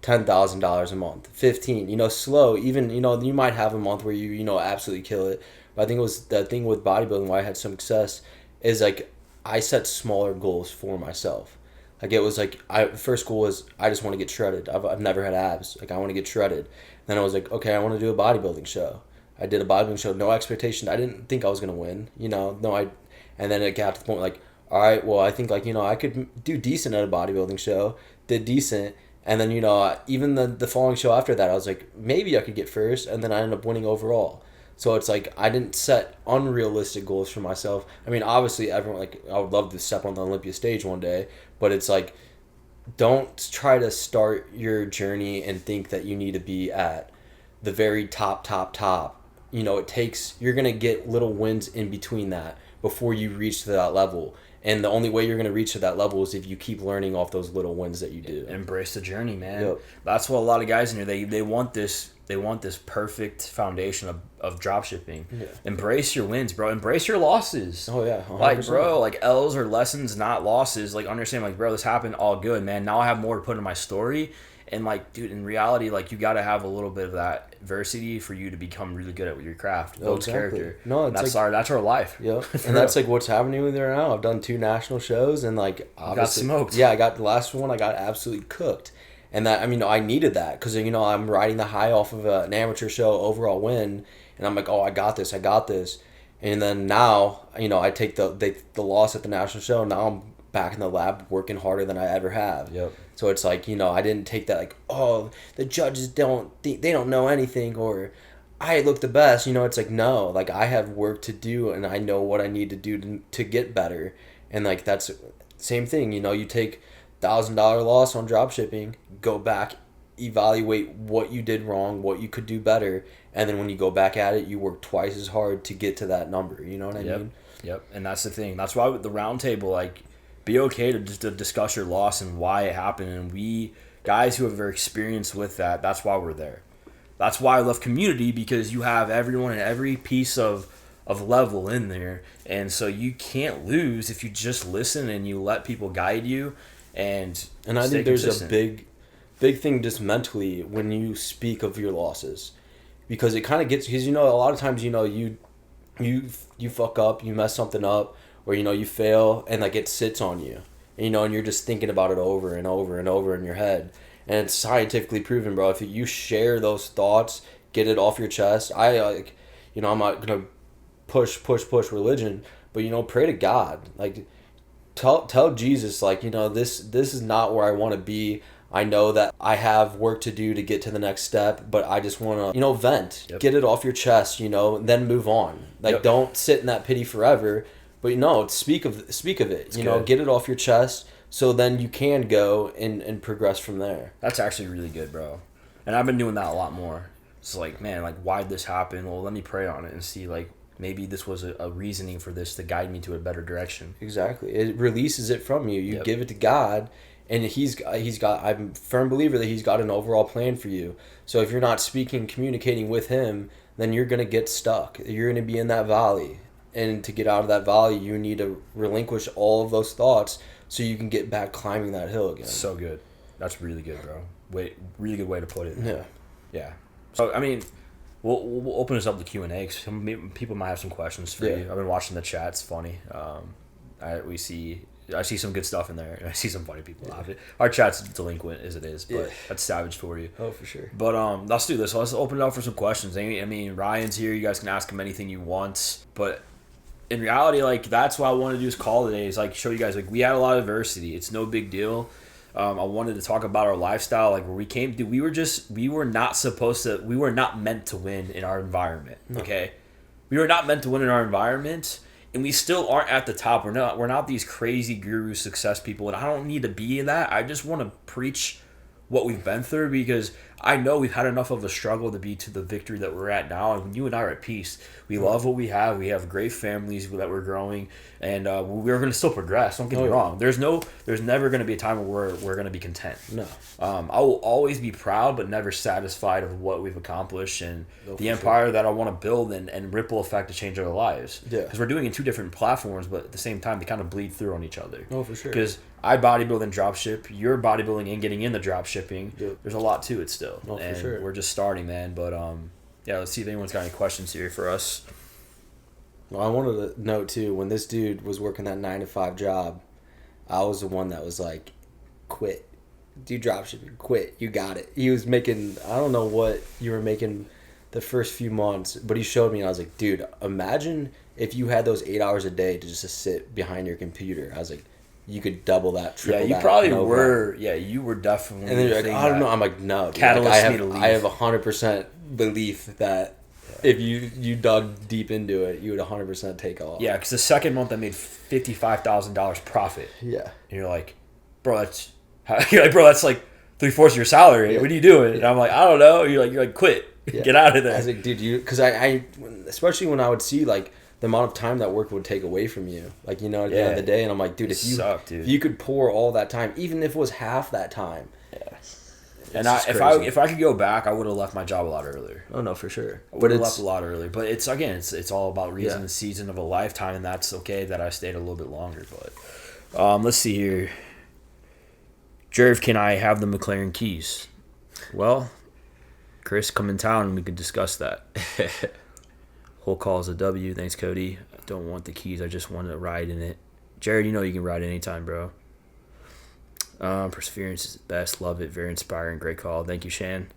$10,000 a month, 15, slow, even you might have a month where you absolutely kill it. But I think it was the thing with bodybuilding why I had some success is like, I set smaller goals for myself. Like, it was like, first goal was, I just want to get shredded. I've never had abs. Like, I want to get shredded. Then I was like, okay, I want to do a bodybuilding show. I did a bodybuilding show, no expectation. I didn't think I was going to win, and then it got to the point like, all right, well, I think like, I could do decent at a bodybuilding show, did decent. And then, even the following show after that, I was like, maybe I could get first. And then I ended up winning overall. So it's like, I didn't set unrealistic goals for myself. I mean, obviously, everyone, like, I would love to step on the Olympia stage one day, but it's like, don't try to start your journey and think that you need to be at the very top. You're going to get little wins in between that before you reach to that level. And the only way you're going to reach to that level is if you keep learning off those little wins that you do. Embrace the journey, man. Yep. That's what a lot of guys in here, they want this perfect foundation of drop shipping. Yeah. Embrace your wins, bro. Embrace your losses. Oh, yeah. 100%. Like, bro, like L's are lessons, not losses. Like, understand, like, bro, this happened, all good, man. Now I have more to put in my story. And like, dude, in reality, like you got to have a little bit of that adversity for you to become really good at your craft, builds character. No, it's that's our life. Yep. And that's like what's happening with me right now. I've done 2 national shows and like obviously, got smoked. Yeah, I got the last one. I got absolutely cooked, and that I needed that because I'm riding the high off of an amateur show overall win, and I'm like, oh, I got this. And then now, I take the loss at the national show. Now I'm back in the lab working harder than I ever have. Yep. So it's like, I didn't take that like, oh, the judges don't know anything or I look the best. It's like, no, like I have work to do and I know what I need to do to get better. And like, that's same thing. You take $1,000 loss on drop shipping, go back, evaluate what you did wrong, what you could do better. And then when you go back at it, you work twice as hard to get to that number. You know what I mean? Yep. And that's the thing. That's why with the round table, like, be okay to just to discuss your loss and why it happened. And we, guys who have experience with that, that's why we're there. That's why I love community, because you have everyone in every piece of level in there. And so you can't lose if you just listen and you let people guide you and I think there's consistent. a big thing just mentally when you speak of your losses. Because it kind of gets, because a lot of times you fuck up, you mess something up, or you fail, and like it sits on you, and you're just thinking about it over and over and over in your head, and it's scientifically proven, bro. If you share those thoughts, get it off your chest. I'm not gonna push religion, but pray to God, like tell Jesus, like this is not where I want to be. I know that I have work to do to get to the next step, but I just want to, vent, get it off your chest, then move on. Like, don't sit in that pity forever, but speak of it, get it off your chest so then you can go and progress from there. That's actually really good, bro. And I've been doing that a lot more. It's like, man, like, why'd this happen? Well, let me pray on it and see, like, maybe this was a reasoning for this to guide me to a better direction. Exactly. It releases it from you. You give it to God. And he's got, I'm a firm believer that he's got an overall plan for you. So if you're not communicating with him, then you're going to get stuck. You're going to be in that valley. And to get out of that valley, you need to relinquish all of those thoughts so you can get back climbing that hill again. So good. That's really good, bro. Really good way to put it. Yeah. Yeah. So, I mean, we'll open this up to Q&A because some people might have some questions for you. I've been watching the chat. It's funny. I see some good stuff in there. I see some funny people. Yeah. Our chat's delinquent as it is, but that's savage for you. Oh, for sure. But let's do this. Let's open it up for some questions. I mean, Ryan's here. You guys can ask him anything you want. But in reality, like, that's what I want to do is call today. Is like show you guys, like, we had a lot of adversity. It's no big deal. I wanted to talk about our lifestyle, like where we came to. We were not meant to win in our environment. No. Okay, we were not meant to win in our environment. And we still aren't at the top. We're not these crazy guru success people. And I don't need to be in that. I just want to preach what we've been through because I know we've had enough of a struggle to be to the victory that we're at now. And when you and I are at peace, we love what we have. We have great families that we're growing. And we're going to still progress. Don't get me wrong. There's never going to be a time where we're going to be content. No. I will always be proud but never satisfied of what we've accomplished and the empire that I want to build and ripple effect to change our lives. Yeah. Because we're doing it in 2 different platforms, but at the same time, they kind of bleed through on each other. Oh, for sure. Because I bodybuild and drop ship, you're bodybuilding and getting in the drop shipping. Yep. There's a lot to it still. Oh, and for sure. We're just starting, man. But let's see if anyone's got any questions here for us. Well, I wanted to note too, when this dude was working that 9-to-5 job, I was the one that was like, quit. Do dropshipping, quit. You got it. He was making, I don't know what you were making the first few months, but he showed me and I was like, dude, imagine if you had those 8 hours a day to just sit behind your computer. I was like, you could double that, triple that. Yeah, you probably were. Yeah, you were definitely. And then you're like, I don't know. I'm like, no. Dude. Catalyst like, me to leave. I have 100% belief that if you dug deep into it, you would 100% take off. Yeah, because the second month I made $55,000 profit. Yeah. And you're like, bro, that's like 3/4 of your salary. Yeah. What are you doing? And I'm like, I don't know. You're like, quit. Yeah. Get out of there. I was like, dude, because I especially when I would see like the amount of time that work would take away from you, like, at the end of the day, and I'm like, dude, if you could pour all that time, even if it was half that time. Yeah. And if I could go back, I would have left my job a lot earlier. Oh no, for sure. I would have left a lot earlier. But it's all about reason and season of a lifetime, and that's okay that I stayed a little bit longer. But let's see here. Jourv, can I have the McLaren keys? Well, Chris, come in town and we can discuss that. Whole call is a W. Thanks, Cody. I don't want the keys. I just want to ride in it. Jared, you know you can ride anytime, bro. Perseverance is the best. Love it. Very inspiring. Great call. Thank you, Shan.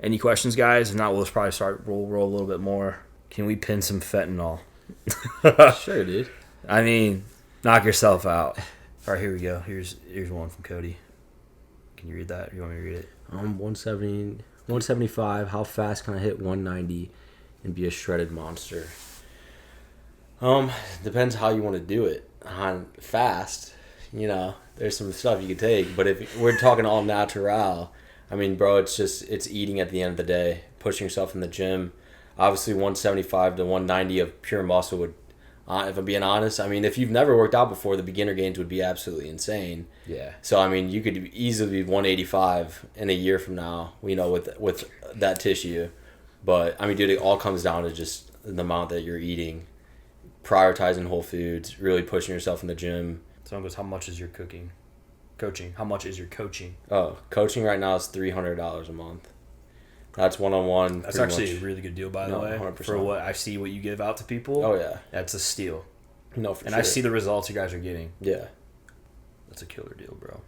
Any questions, guys? If not, we'll just probably start roll a little bit more. Can we pin some fentanyl? Sure, dude. I mean, knock yourself out. All right, here we go. Here's one from Cody. Can you read that? Or you want me to read it? 175. How fast can I hit 190 and be a shredded monster? Depends how you want to do it. On fast, there's some stuff you could take, but if we're talking all natural, I mean, bro, it's eating at the end of the day, pushing yourself in the gym. Obviously, 175 to 190 of pure muscle would, if I'm being honest, I mean, if you've never worked out before, the beginner gains would be absolutely insane. Yeah. So, I mean, you could easily be 185 in a year from now, with that tissue. But, I mean, dude, it all comes down to just the amount that you're eating, prioritizing whole foods, really pushing yourself in the gym. Someone goes, how much is your coaching? How much is your coaching? Oh, coaching right now is $300 a month. That's one-on-one. That's actually a really good deal, by the way. 100%. For what I see what you give out to people. Oh, yeah. That's a steal. No, for and sure. I see the results you guys are getting. Yeah. That's a killer deal, bro.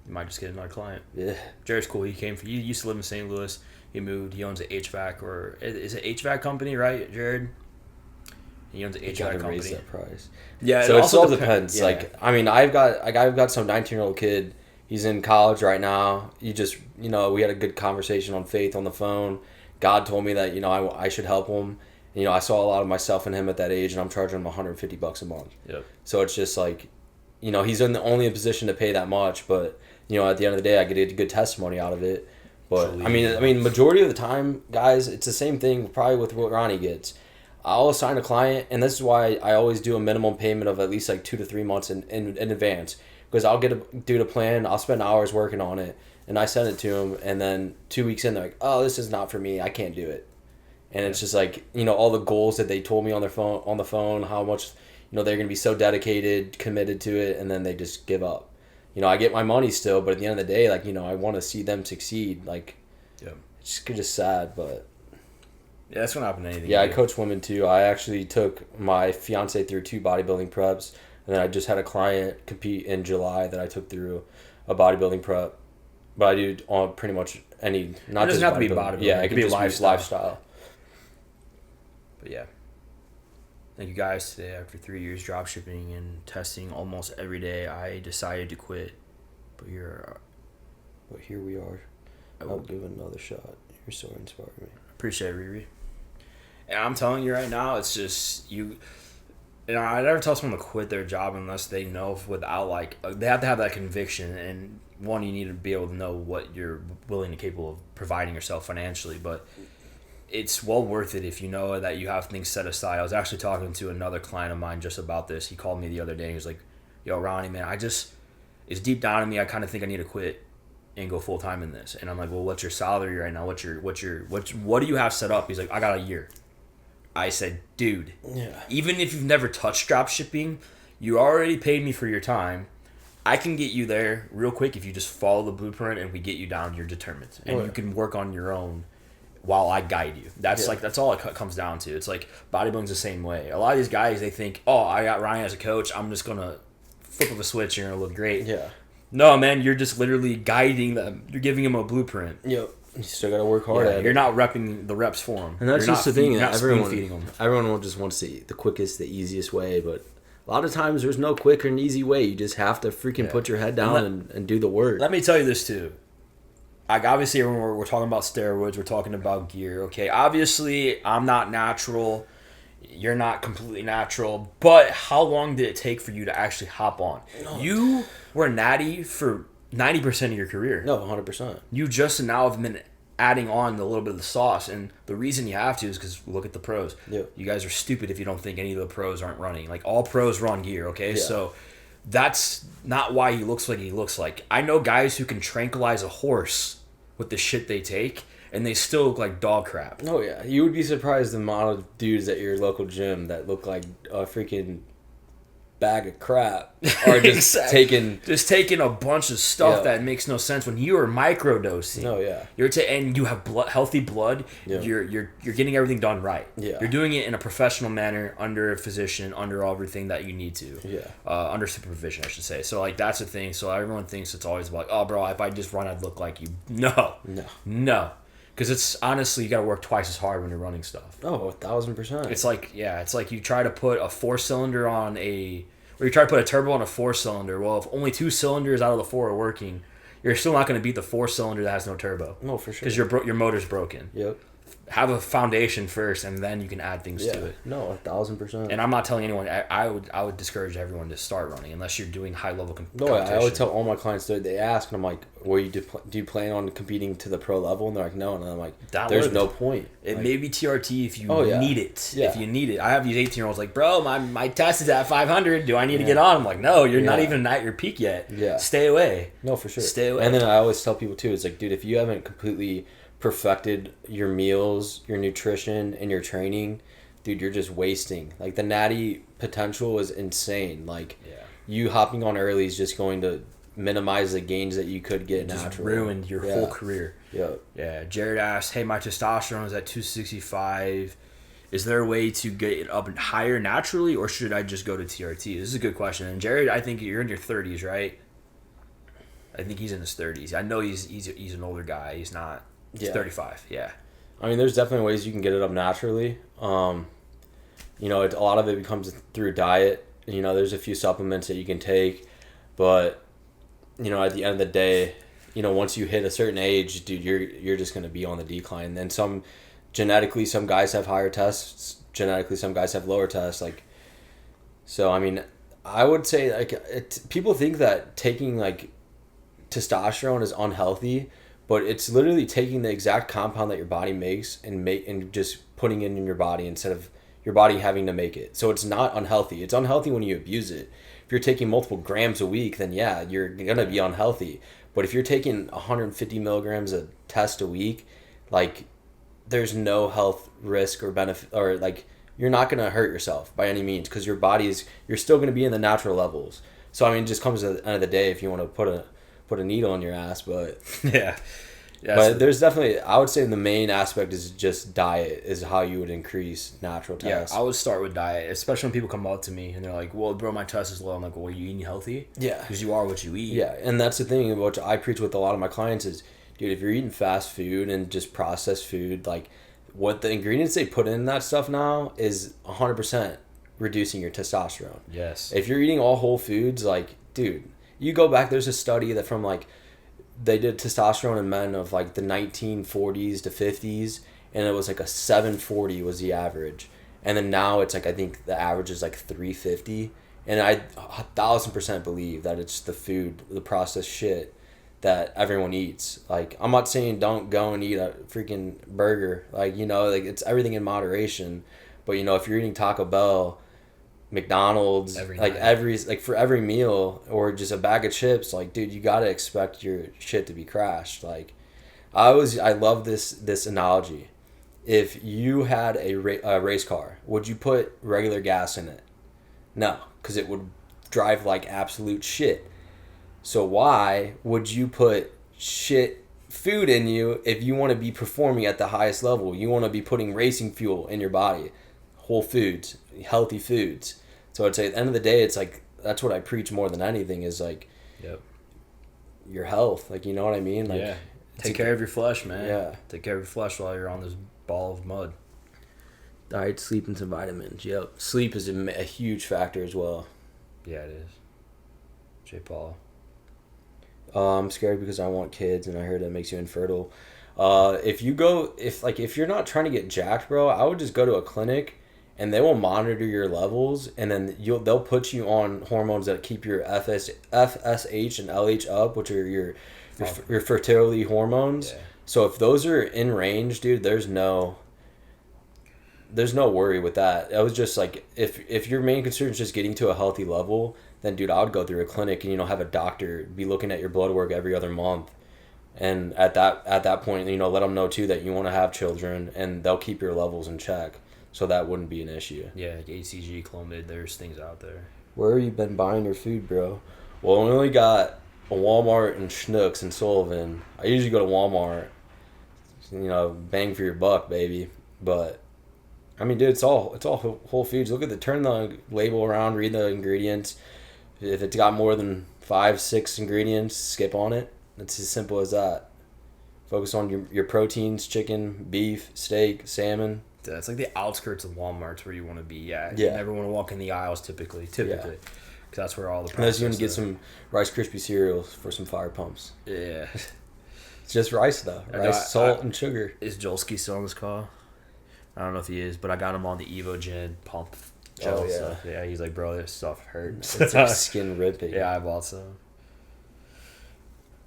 You might just get another client. Yeah. Jared's cool. He used to live in St. Louis. He moved. He owns an HVAC, or is it HVAC company, right, Jared? He owns an HVAC company. Raise that price. Yeah, so it all depends. Yeah. Like, I mean, I've got some 19-year-old kid. He's in college right now. We had a good conversation on faith on the phone. God told me that, I should help him. I saw a lot of myself in him at that age, and I'm charging him $150 a month. Yep. So it's just like, he's only in a position to pay that much, but, at the end of the day, I get a good testimony out of it. But, I mean, majority of the time, guys, it's the same thing probably with what Ronnie gets. I'll assign a client, and this is why I always do a minimum payment of at least like 2 to 3 months in advance. Because I'll get a dude a plan, I'll spend hours working on it, and I send it to him, and then 2 weeks in, they're like, oh, this is not for me, I can't do it. And it's just like, all the goals that they told me on the phone, how much, they're going to be so dedicated, committed to it, and then they just give up. I get my money still, but at the end of the day, like, I want to see them succeed. Like, it's just sad, but... Yeah, that's going to happen to anything. Yeah, I coach women too. I actually took my fiance through 2 bodybuilding preps, and then I just had a client compete in July that I took through a bodybuilding prep. But I do on pretty much any, not just it doesn't have to be bodybuilding. Yeah, it could be a lifestyle. But yeah. Thank you guys. Today, after 3 years drop shipping and testing almost every day, I decided to quit. But here we are. I'll give it another shot. You're so inspiring me. Appreciate it, Riri. And I'm telling you right now, it's just you. I never tell someone to quit their job unless they know without they have to have that conviction. And one, you need to be able to know what you're willing and capable of providing yourself financially. But it's well worth it if you know that you have things set aside. I was actually talking to another client of mine just about this. He called me the other day and he was like, "Yo, Ronnie, man, it's deep down in me. I kind of think I need to quit and go full time in this." And I'm like, "Well, what's your salary right now? What do you have set up?" He's like, "I got a year." I said, "Dude, even if you've never touched drop shipping, you already paid me for your time. I can get you there real quick if you just follow the blueprint and we get you down. You're determined, and you can work on your own while I guide you." That's that's all it comes down to. It's like bodybuilding's the same way. A lot of these guys, they think, "Oh, I got Ryan as a coach. I'm just gonna flip of a switch and you're gonna look great." Yeah. No, man, you're just literally guiding them. You're giving them a blueprint. Yep. You still gotta work hard at it. You're not repping the reps for them. And that's just the thing. Everyone will just want to see the quickest, the easiest way, but a lot of times there's no quick or an easy way. You just have to freaking put your head down and do the work. Let me tell you this too. Like, obviously, when we're talking about steroids, we're talking about gear. Okay, obviously, I'm not natural. You're not completely natural. But how long did it take for you to actually hop on? No. You were natty for 90% of your career. No, 100%. You just now have been adding on a little bit of the sauce, and the reason you have to is because look at the pros. Yeah. You guys are stupid if you don't think any of the pros aren't running. Like, all pros run gear, okay? Yeah. So that's not why he looks like he looks like. I know guys who can tranquilize a horse with the shit they take, and they still look like dog crap. Oh, yeah. You would be surprised the amount of dudes at your local gym that look like freaking bag of crap or just taking a bunch of stuff that makes no sense when you are microdosing. Oh yeah, and you have healthy blood. Yeah. You're getting everything done right. Yeah, you're doing it in a professional manner, under a physician, under everything that you need to. Yeah, under supervision, I should say. So like that's the thing. So everyone thinks it's always like, oh, bro, if I just run, I'd look like you. No. Because it's honestly, you got to work twice as hard when you're running stuff. Oh, 1,000%. It's like you try to put a 4-cylinder on or you try to put a turbo on a 4-cylinder. Well, if only 2 cylinders out of the 4 are working, you're still not going to beat the 4-cylinder that has no turbo. No, for sure. Because your motor's broken. Yep. Have a foundation first, and then you can add things to it. No, 1,000%. And I'm not telling anyone. I would discourage everyone to start running unless you're doing high level competition. No, I always tell all my clients that they ask, and I'm like, do you plan on competing to the pro level? And they're like, no. And I'm like, there's no point. It may be TRT if you need it. Yeah. If you need it. I have these 18-year-olds like, bro, my test is at 500. Do I need to get on? I'm like, no, you're not even at your peak yet. Yeah. Stay away. No, for sure. Stay away. And then I always tell people too, it's like, dude, if you haven't completely perfected your meals, your nutrition, and your training, dude, you're just wasting. Like the natty potential is insane. Like you hopping on early is just going to minimize the gains that you could get naturally. Just ruined your whole career. Yeah. Jared asked, hey, my testosterone is at 265. Is there a way to get it up higher naturally, or should I just go to TRT? This is a good question. And Jared, I think you're in your 30s, right? I think he's in his 30s. I know he's an older guy. He's not. He's 35. Yeah. I mean, there's definitely ways you can get it up naturally. A lot of it becomes through diet. There's a few supplements that you can take, but at the end of the day, once you hit a certain age, dude, you're just going to be on the decline. And genetically, some guys have higher tests. Genetically, some guys have lower tests. So I mean, I would say people think that taking testosterone is unhealthy, but it's literally taking the exact compound that your body makes and just putting it in your body instead of your body having to make it. So it's not unhealthy. It's unhealthy when you abuse it. If you're taking multiple grams a week, then you're gonna be unhealthy. But if you're taking 150 milligrams a test a week, there's no health risk or benefit, or you're not gonna hurt yourself by any means, because you're still gonna be in the natural levels. So I mean, it just comes at the end of the day if you want to put a needle in your ass, but but there's definitely, I would say the main aspect is just diet is how you would increase natural tests. I would start with diet, especially when people come up to me and they're like, well, bro, my test is low. I'm like, well, are you eating healthy? Yeah, because you are what you eat. Yeah, and that's the thing which I preach with a lot of my clients is, dude, if you're eating fast food and just processed food, what the ingredients they put in that stuff now is 100% reducing your testosterone. Yes. If you're eating all whole foods, dude, you go back, there's a study that from they did testosterone in men of the 1940s to 50s, and it was a 740 was the average, and then now it's I think the average is 350, and I 1,000% believe that it's the food, the processed shit that everyone eats. I'm not saying don't go and eat a freaking burger, it's everything in moderation, but if you're eating Taco Bell, McDonald's, for every meal, or just a bag of chips, dude, you gotta expect your shit to be crashed. I love this analogy. If you had a race car, would you put regular gas in it? No, because it would drive like absolute shit. So why would you put shit food in you if you want to be performing at the highest level? You want to be putting racing fuel in your body, whole foods, healthy foods. So I'd say at the end of the day, it's that's what I preach more than anything is your health. You know what I mean? Take care of your flesh, man. Yeah. Take care of your flesh while you're on this ball of mud. Diet, sleep, and some vitamins. Yep. Sleep is a huge factor as well. Yeah, it is. J. Paul. I'm scared because I want kids, and I heard it makes you infertile. If you're not trying to get jacked, bro, I would just go to a clinic, and they will monitor your levels, and then they'll put you on hormones that keep your FSH and LH up, which are your fertility hormones. Yeah. So if those are in range, dude, there's no worry with that. I was just if your main concern is just getting to a healthy level, then dude, I would go through a clinic and have a doctor be looking at your blood work every other month, and at that point, let them know too that you want to have children, and they'll keep your levels in check, so that wouldn't be an issue. Yeah, like HCG, Clomid, there's things out there. Where have you been buying your food, bro? Well, we only got a Walmart and Schnucks and Sullivan. I usually go to Walmart. Bang for your buck, baby. But I mean, dude, it's all Whole Foods. Turn the label around, read the ingredients. If it's got more than 5-6 ingredients, skip on it. It's as simple as that. Focus on your proteins: chicken, beef, steak, salmon. It's like the outskirts of Walmart's where you want to be at. Yeah. You never want to walk in the aisles typically. Because that's where all the Unless you want to get some Rice Krispie cereals for some fire pumps. Yeah. It's just rice, though. Rice, salt, and sugar. Is Jolski still on this call? I don't know if he is, but I got him on the Evogen pump. Oh, yeah. Stuff. Yeah, he's like, bro, this stuff hurts. It's like skin ripping. Yeah, I bought some.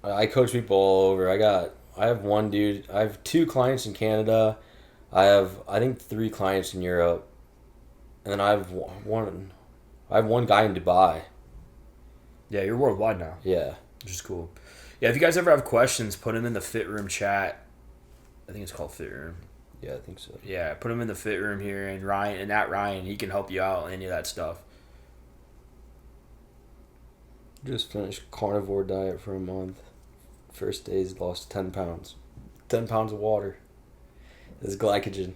I coach people all over. I have one dude. I have 2 clients in Canada. I think 3 clients in Europe, and then I have one guy in Dubai. Yeah, you're worldwide now. Yeah, which is cool. Yeah, if you guys ever have questions, put them in the Fit Room chat. I think it's called Fit Room. Yeah, I think so. Yeah, put them in the Fit Room here, and Ryan, he can help you out on any of that stuff. Just finished carnivore diet for a month. First days lost 10 pounds. 10 pounds of water. It's glycogen.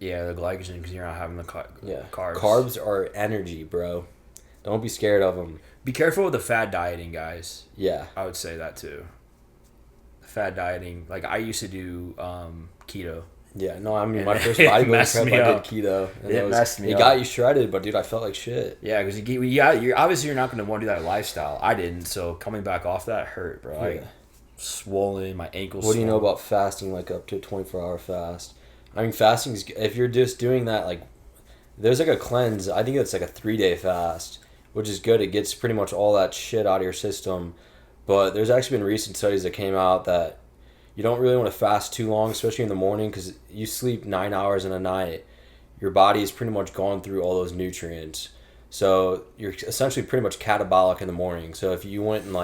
Yeah, the glycogen because you're not having the carbs. Carbs are energy, bro. Don't be scared of them. Be careful with the fad dieting, guys. Yeah. I would say that too. Fad dieting. Like, I used to do keto. Yeah, no, I mean, my first bodybuilding prep, I did keto. And it messed me up. It got you shredded, but, dude, I felt like shit. Yeah, because you're obviously not going to want to do that lifestyle. I didn't, so coming back off that hurt, bro. Yeah. Swollen, my ankles. What do you know about fasting, like up to a 24-hour fast? I mean, fasting is, if you're just doing that, like, there's like a cleanse. I think it's like a 3-day fast, which is good. It gets pretty much all that shit out of your system. But there's actually been recent studies that came out that you don't really want to fast too long, especially in the morning, because you sleep 9 hours in a night. Your body is pretty much gone through all those nutrients. So you're essentially pretty much catabolic in the morning. So if you went and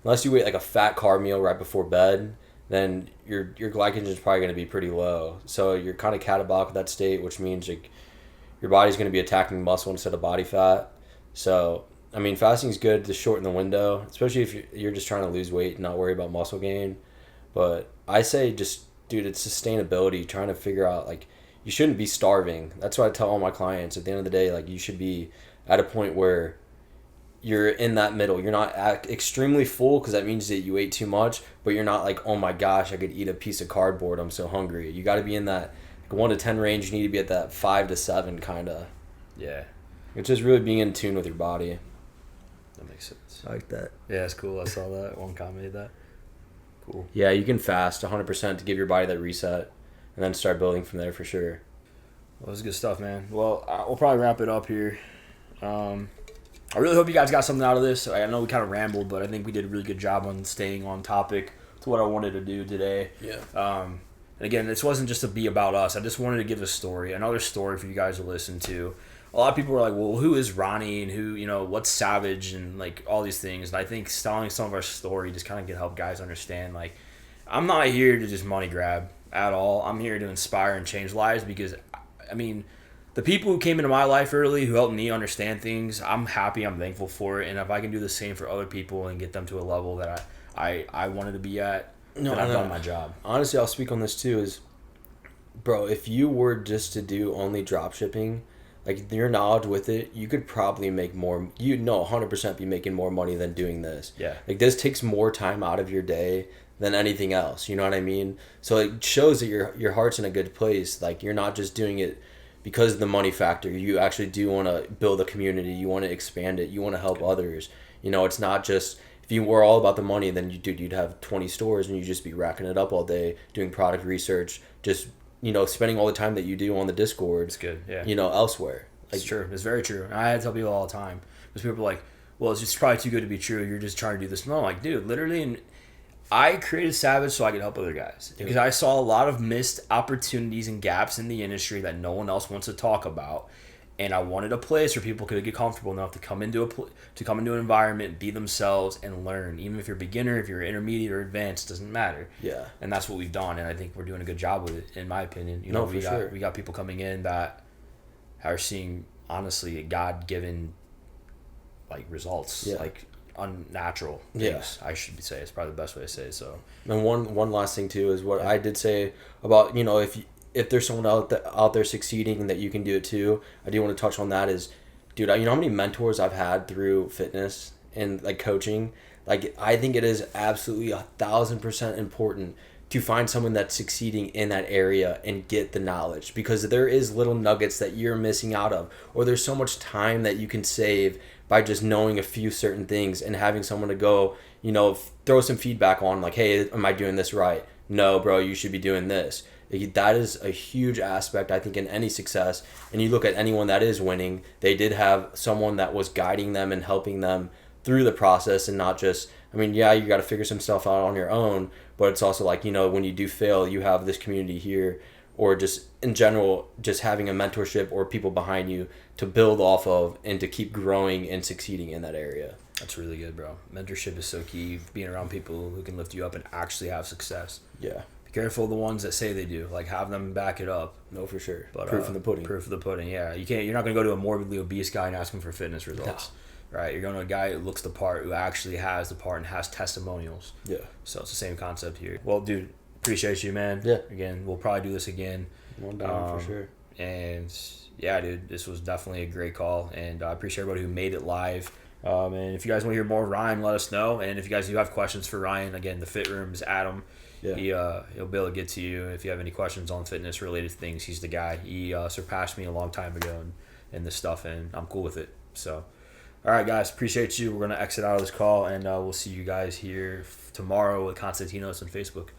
unless you ate like a fat carb meal right before bed, then your glycogen is probably going to be pretty low. So you're kind of catabolic at that state, which means your body's going to be attacking muscle instead of body fat. So, I mean, fasting is good to shorten the window, especially if you're just trying to lose weight and not worry about muscle gain. But I say just, dude, it's sustainability, trying to figure out, you shouldn't be starving. That's what I tell all my clients. At the end of the day, you should be at a point where you're in that middle. You're not extremely full because that means that you ate too much, but you're not oh my gosh, I could eat a piece of cardboard. I'm so hungry. You got to be in that 1 to 10 range. You need to be at that 5 to 7 kind of. Yeah. It's just really being in tune with your body. That makes sense. I like that. Yeah, it's cool. I saw that. One commented that. Cool. Yeah, you can fast 100% to give your body that reset and then start building from there for sure. Well, this is good stuff, man. Well, we'll probably wrap it up here. I really hope you guys got something out of this. I know we kind of rambled, but I think we did a really good job on staying on topic to what I wanted to do today. Yeah. And again, this wasn't just to be about us. I just wanted to give a story, another story for you guys to listen to. A lot of people are like, well, who is Ronnie and who, what's Savage and all these things. And I think telling some of our story just kind of can help guys understand, I'm not here to just money grab at all. I'm here to inspire and change lives because, I mean, the people who came into my life early, who helped me understand things, I'm happy, I'm thankful for it. And if I can do the same for other people and get them to a level that I wanted to be at, then I've done my job. Honestly, I'll speak on this too is, bro, if you were just to do only drop shipping, your knowledge with it, you could probably make more, 100% be making more money than doing this. Yeah. This takes more time out of your day than anything else, you know what I mean? So it shows that your heart's in a good place. You're not just doing it because of the money factor. You actually do want to build a community. You want to expand it. You want to help others. It's not just, if you were all about the money, then you'd have 20 stores and you'd just be racking it up all day, doing product research, just, spending all the time that you do on the Discord. It's good, yeah. Elsewhere. It's true. It's very true. And I tell people all the time, because people are like, well, it's just probably too good to be true. You're just trying to do this. No, dude, literally, and I created Savage so I could help other guys. Because I saw a lot of missed opportunities and gaps in the industry that no one else wants to talk about. And I wanted a place where people could get comfortable enough to come into an environment, be themselves, and learn. Even if you're a beginner, if you're intermediate or advanced, doesn't matter. Yeah. And that's what we've done, and I think we're doing a good job with it, in my opinion. For sure. We got people coming in that are seeing, honestly, a God-given like results, Yeah. like unnatural things. I should say it's probably the best way to say it. So, and one last thing too is what I did say about, you know, if there's someone out there succeeding that you can do it too. I do want to touch on that is, dude, you know how many mentors I've had through fitness and like coaching. Like, I think it is absolutely 1,000% important to find someone that's succeeding in that area and get the knowledge, because there is little nuggets that you're missing out of, or there's so much time that you can save by just knowing a few certain things and having someone to go, you know, throw some feedback on, like, hey, am I doing this right? No, bro, you should be doing this. That is a huge aspect, I think, in any success. And you look at anyone that is winning, they did have someone that was guiding them and helping them through the process, and not just, I mean, yeah, you got to figure some stuff out on your own, but it's also like, you know, when you do fail, you have this community here, or just in general, just having a mentorship or people behind you to build off of and to keep growing and succeeding in that area. That's really good, bro. Mentorship is so key. Being around people who can lift you up and actually have success. Yeah. Be careful of the ones that say they do. Like, have them back it up. No, for sure. But, proof in the pudding. Proof of the pudding, yeah. You're not going to go to a morbidly obese guy and ask him for fitness results. No. Right, you're going to a guy who looks the part, who actually has the part and has testimonials. Yeah. So it's the same concept here. Well, dude, appreciate you, man. Yeah. Again, we'll probably do this again. One down for sure. And yeah, dude, this was definitely a great call, and I appreciate everybody who made it live. And if you guys want to hear more of Ryan, let us know. And if you guys do have questions for Ryan, again, the Fit Room is Adam. Yeah. He'll be able to get to you if you have any questions on fitness related things. He's the guy. He surpassed me a long time ago in this stuff, and I'm cool with it. So. All right, guys, appreciate you. We're going to exit out of this call, and we'll see you guys here tomorrow with Constantinos on Facebook.